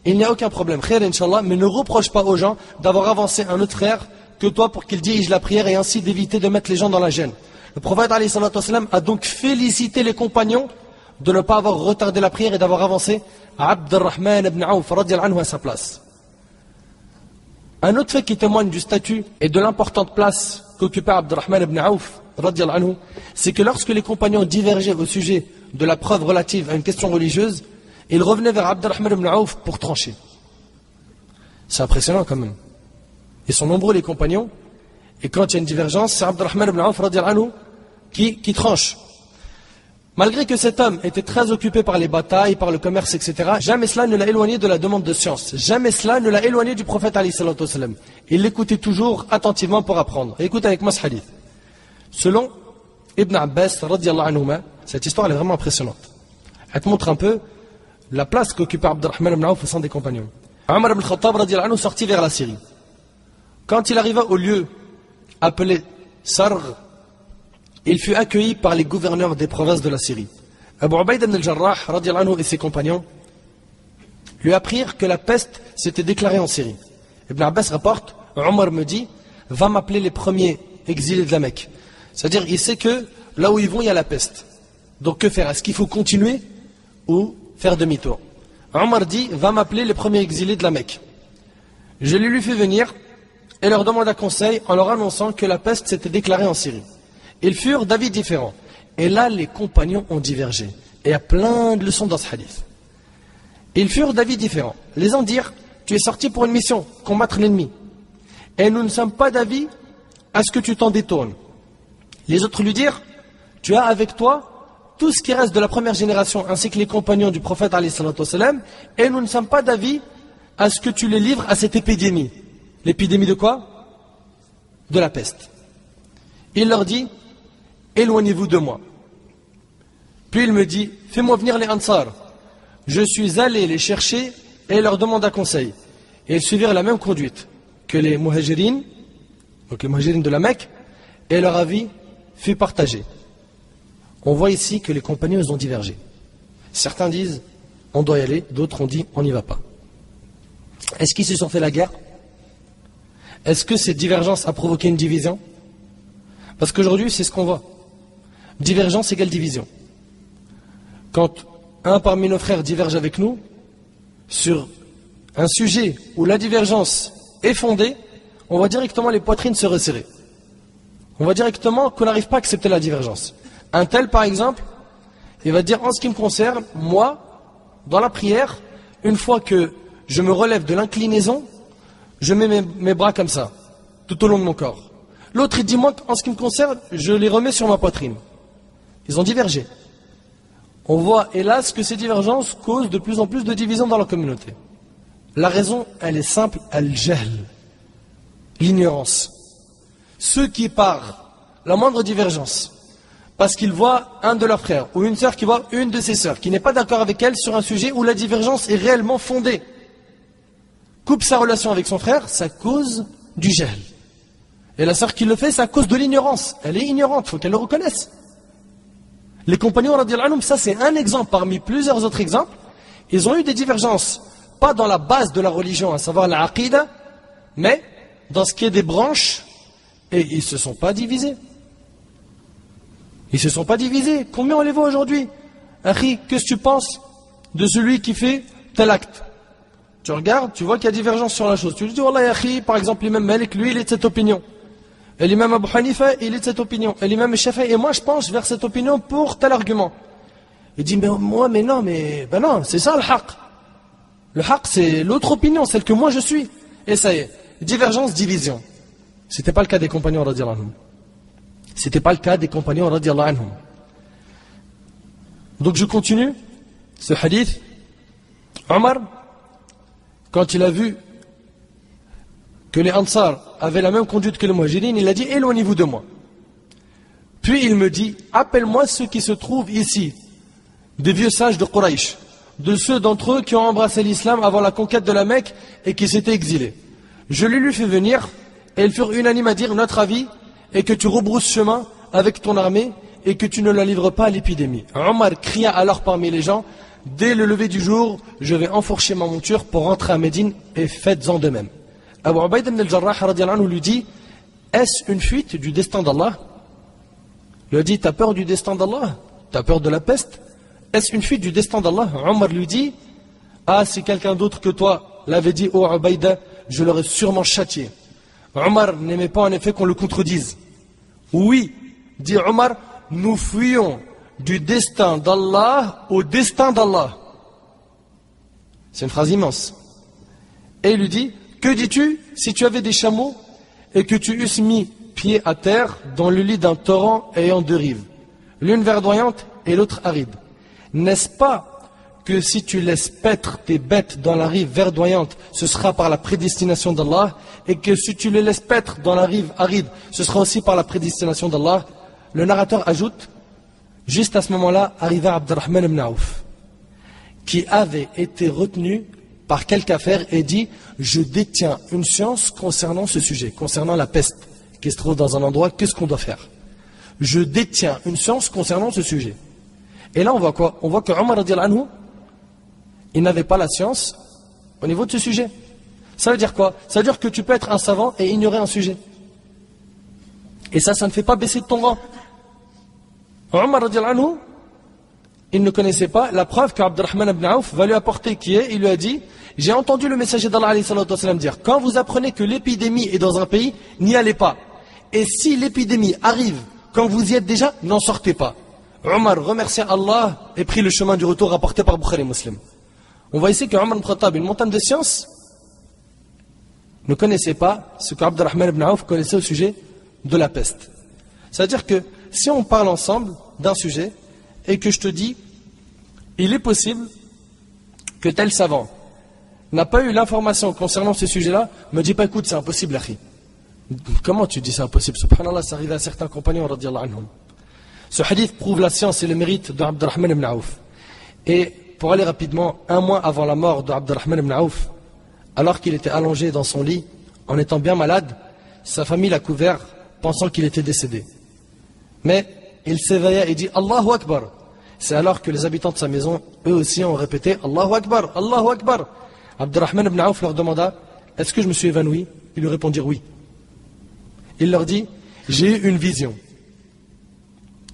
il n'y a aucun problème, khair inshallah, mais ne reproche pas aux gens d'avoir avancé un autre frère que toi pour qu'il dirige la prière et ainsi d'éviter de mettre les gens dans la gêne. Le prophète alayhi salatu wassalam a donc félicité les compagnons de ne pas avoir retardé la prière et d'avoir avancé Abdurrahman ibn Awf radiyallahu anhu à sa place. Un autre fait qui témoigne du statut et de l'importante place qu'occupait Abdurrahman ibn Awf radiyallahu anhu, c'est que lorsque les compagnons divergeaient au sujet de la preuve relative à une question religieuse, ils revenaient vers Abdurrahman ibn Awf pour trancher. C'est impressionnant quand même. Ils sont nombreux les compagnons, et quand il y a une divergence, c'est Abdurrahman ibn Awf radiyallahu anhu qui tranche. Malgré que cet homme était très occupé par les batailles, par le commerce, etc., jamais cela ne l'a éloigné de la demande de science. Jamais cela ne l'a éloigné du prophète alayhi salatu wassalam. Il l'écoutait toujours attentivement pour apprendre. Écoute avec moi ce hadith. Selon Ibn Abbas radiyallahu anhuma, cette histoire elle est vraiment impressionnante. Elle te montre un peu la place qu'occupait Abdurrahman ibn Awf au sein des compagnons. Omar ibn Khattab radiyallahu anhu sortit vers la Syrie. Quand il arriva au lieu appelé Sarg, il fut accueilli par les gouverneurs des provinces de la Syrie. Abu Ubayd ibn al-Jarrah radiyallahu anhu et ses compagnons lui apprirent que la peste s'était déclarée en Syrie. Ibn Abbas rapporte, Omar me dit, va m'appeler les premiers exilés de la Mecque. C'est-à-dire, il sait que là où ils vont, il y a la peste. Donc que faire? Est-ce qu'il faut continuer ou faire demi-tour? Omar dit, va m'appeler les premiers exilés de la Mecque. Je les lui fais venir et leur demanda conseil en leur annonçant que la peste s'était déclarée en Syrie. Ils furent d'avis différents. Et là, les compagnons ont divergé. Et il y a plein de leçons dans ce hadith. Ils furent d'avis différents. Les uns dirent, tu es sorti pour une mission, combattre l'ennemi. Et nous ne sommes pas d'avis à ce que tu t'en détournes. Les autres lui dirent, tu as avec toi tout ce qui reste de la première génération, ainsi que les compagnons du prophète alayhi salatu wassalam, et nous ne sommes pas d'avis à ce que tu les livres à cette épidémie. L'épidémie de quoi? De la peste. Il leur dit, éloignez-vous de moi. Puis il me dit, fais-moi venir les Ansar. Je suis allé les chercher et leur demanda conseil. Et ils suivirent la même conduite que les Muhajirines, donc les Muhajirines de la Mecque, et leur avis fut partagé. On voit ici que les compagnons ont divergé. Certains disent, on doit y aller, d'autres ont dit, on n'y va pas. Est-ce qu'ils se sont fait la guerre? Est-ce que cette divergence a provoqué une division? Parce qu'aujourd'hui, c'est ce qu'on voit. Divergence égale division. Quand un parmi nos frères diverge avec nous sur un sujet où la divergence est fondée, on voit directement les poitrines se resserrer. On voit directement qu'on n'arrive pas à accepter la divergence. Un tel, par exemple, il va dire, en ce qui me concerne, moi, dans la prière, une fois que je me relève de l'inclinaison, je mets mes bras comme ça, tout au long de mon corps. L'autre, il dit, moi, en ce qui me concerne, je les remets sur ma poitrine. Ils ont divergé. On voit, hélas, que ces divergences causent de plus en plus de divisions dans la communauté. La raison, elle est simple, al-jahl, l'ignorance. Ceux qui par la moindre divergence, parce qu'ils voient un de leurs frères, ou une sœur qui voit une de ses sœurs, qui n'est pas d'accord avec elle sur un sujet où la divergence est réellement fondée, coupe sa relation avec son frère, ça cause du jahl. Et la sœur qui le fait, c'est à cause de l'ignorance. Elle est ignorante, il faut qu'elle le reconnaisse. Les compagnons, radiyallahu anhum, ça c'est un exemple parmi plusieurs autres exemples. Ils ont eu des divergences, pas dans la base de la religion, à savoir la aqidah, mais dans ce qui est des branches, et ils ne se sont pas divisés. Ils ne se sont pas divisés. Combien on les voit aujourd'hui? Akhi, qu'est-ce que tu penses de celui qui fait tel acte? Tu regardes, tu vois qu'il y a divergence sur la chose. Tu lui dis, Wallah, Akhi, par exemple, l'imam Malik, lui, il est de cette opinion. Et l'imam Abu Hanifa, il est de cette opinion. Et l'imam Shafi'i, et moi, je penche vers cette opinion pour tel argument. Il dit, mais moi, mais non, ben non, c'est ça le haqq. Le haqq, c'est l'autre opinion, celle que moi je suis. Et ça y est, divergence, division. C'était pas le cas des compagnons, radiyallahu anhum. C'était pas le cas des compagnons, radiyallahu anhum. Donc je continue ce hadith. Omar quand il a vu que les Ansar avaient la même conduite que les Muhajirin, il a dit éloignez-vous de moi. Puis il me dit appelle-moi ceux qui se trouvent ici, des vieux sages de Quraysh, de ceux d'entre eux qui ont embrassé l'islam avant la conquête de la Mecque et qui s'étaient exilés. Je les lui fais venir et ils furent unanimes à dire notre avis est que tu rebrousses chemin avec ton armée et que tu ne la livres pas à l'épidémie. Omar cria alors parmi les gens dès le lever du jour, je vais enfourcher ma monture pour rentrer à Médine et faites-en de même. Abu Ubayd ibn al-Jarrah radiyallahu anhu lui dit est-ce une fuite du destin d'Allah? Il lui a dit t'as peur du destin d'Allah? T'as peur de la peste? Est-ce une fuite du destin d'Allah? Omar lui dit ah si quelqu'un d'autre que toi l'avait dit ô Ubayda, je l'aurais sûrement châtié. Omar n'aimait pas en effet qu'on le contredise. Oui, dit Omar, nous fuyons du destin d'Allah au destin d'Allah. C'est une phrase immense. Et il lui dit, que dis-tu si tu avais des chameaux et que tu eusses mis pied à terre dans le lit d'un torrent ayant deux rives, l'une verdoyante et l'autre aride? N'est-ce pas que si tu laisses paître tes bêtes dans la rive verdoyante, ce sera par la prédestination d'Allah, et que si tu les laisses paître dans la rive aride, ce sera aussi par la prédestination d'Allah? Le narrateur ajoute, juste à ce moment-là, arriva Abdurrahman ibn Auf, qui avait été retenu par quelque affaire et dit, je détiens une science concernant ce sujet, concernant la peste qui se trouve dans un endroit, qu'est-ce qu'on doit faire? Je détiens une science concernant ce sujet. Et là on voit quoi? On voit que Omar radiyallahu anhu, il n'avait pas la science au niveau de ce sujet. Ça veut dire quoi? Ça veut dire que tu peux être un savant et ignorer un sujet. Et ça ne fait pas baisser de ton rang. Omar radiyallahu anhu, il ne connaissait pas la preuve qu'Abdurrahman ibn Auf va lui apporter, qui est, il lui a dit, j'ai entendu le messager d'Allah alayhi salatu wassalam dire, quand vous apprenez que l'épidémie est dans un pays, n'y allez pas. Et si l'épidémie arrive quand vous y êtes déjà, n'en sortez pas. Omar remercia Allah et prit le chemin du retour rapporté par Bukhari Muslim. On voit ici que Omar ibn Khattab, une montagne de science, ne connaissait pas ce qu'Abdurrahman ibn Auf connaissait au sujet de la peste. C'est-à-dire que si on parle ensemble d'un sujet et que je te dis, il est possible que tel savant n'a pas eu l'information concernant ce sujet-là, me dis pas écoute c'est impossible akhi. Comment tu dis c'est impossible? Subhanallah, ça arrive à certains compagnons radiyallahu anhum. Ce hadith prouve la science et le mérite d'Abdurrahman ibn Auf. Et pour aller rapidement, un mois avant la mort d'Abdurrahman ibn Auf, alors qu'il était allongé dans son lit, en étant bien malade, sa famille l'a couvert, pensant qu'il était décédé. Mais il s'éveilla et dit Allahu Akbar. C'est alors que les habitants de sa maison, eux aussi, ont répété Allahu Akbar, Allahu Akbar. Abdurrahman ibn Auf leur demanda est-ce que je me suis évanoui? Ils lui répondirent oui. Il leur dit j'ai eu une vision.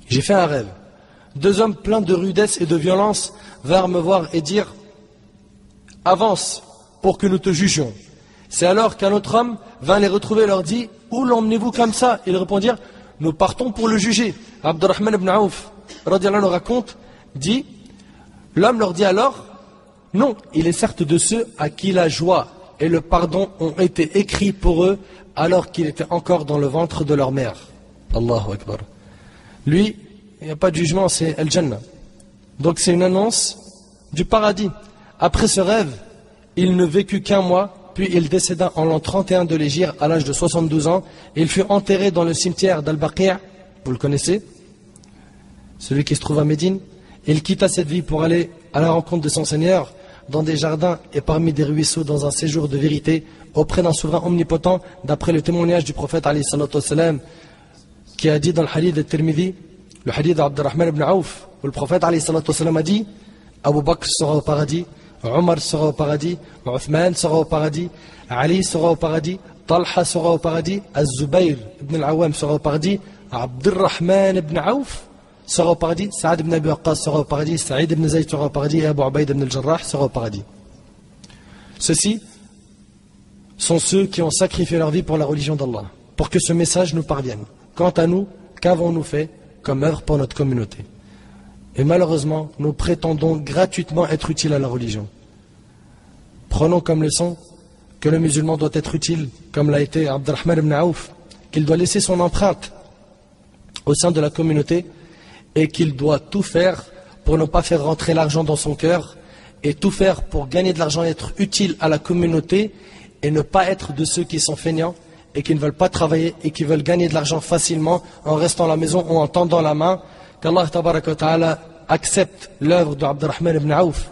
J'ai fait un rêve. Deux hommes pleins de rudesse et de violence vinrent me voir et dire avance pour que nous te jugions. C'est alors qu'un autre homme vint les retrouver et leur dit où l'emmenez-vous comme ça? Ils répondirent nous partons pour le juger. Abdurrahman ibn Auf radiyallahu anhu raconte, dit l'homme leur dit alors non, il est certes de ceux à qui la joie et le pardon ont été écrits pour eux alors qu'ils étaient encore dans le ventre de leur mère. Allahu Akbar. Lui, il n'y a pas de jugement, c'est Al-Jannah. Donc c'est une annonce du paradis. Après ce rêve, il ne vécut qu'un mois, puis il décéda en l'an 31 de l'Hégire à l'âge de 72 ans, et il fut enterré dans le cimetière d'Al-Baqi', vous le connaissez, celui qui se trouve à Médine. Il quitta cette vie pour aller à la rencontre de son Seigneur, dans des jardins et parmi des ruisseaux, dans un séjour de vérité, auprès d'un souverain omnipotent, d'après le témoignage du prophète alayhi salatu wassalam, qui a dit dans le hadith de Tirmidhi, le hadith d'Abdurrahman ibn Auf, où le prophète alayhi salatu wassalam a dit Abu Bakr sera au paradis, Omar sera au paradis, Uthman sera au paradis, Ali sera au paradis, Talha sera au paradis, Az-Zubayr ibn al-Awwam sera au paradis, Abdurrahman ibn Auf sera au paradis, Saad ibn Abi Waqqas sera au paradis, Saïd ibn Zayd sera au paradis, et Abu Ubayd ibn al-Jarrah sera au paradis. Ceux-ci sont ceux qui ont sacrifié leur vie pour la religion d'Allah, pour que ce message nous parvienne. Quant à nous, qu'avons-nous fait comme œuvre pour notre communauté? Et malheureusement, nous prétendons gratuitement être utiles à la religion. Prenons comme leçon que le musulman doit être utile, comme l'a été Abdurrahman ibn Auf, qu'il doit laisser son empreinte au sein de la communauté et qu'il doit tout faire pour ne pas faire rentrer l'argent dans son cœur et tout faire pour gagner de l'argent et être utile à la communauté et ne pas être de ceux qui sont feignants et qui ne veulent pas travailler et qui veulent gagner de l'argent facilement en restant à la maison ou en tendant la main. Qu'Allah tabaraka wa ta'ala accepte l'œuvre de Abdurrahman ibn Auf,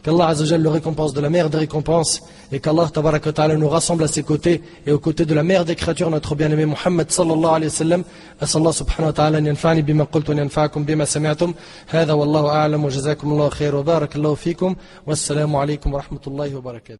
qu'Allah Azzawajal le récompense de la meilleure des récompenses et qu'Allah tabaraka wa ta'ala nous rassemble à ses côtés et aux côtés de la meilleure des créatures, notre bien-aimé Muhammad sallallahu alayhi wa sallam. As'Allah subhanahu wa ta'ala an yanfa'ani bima qultu wa yanfa'akum bima sami'tum. Hadha wallahu a'lam wa jazakumullahu khair wa barakallahu fikum. Wassalamu alaykum wa rahmatullahi wa barakatuh.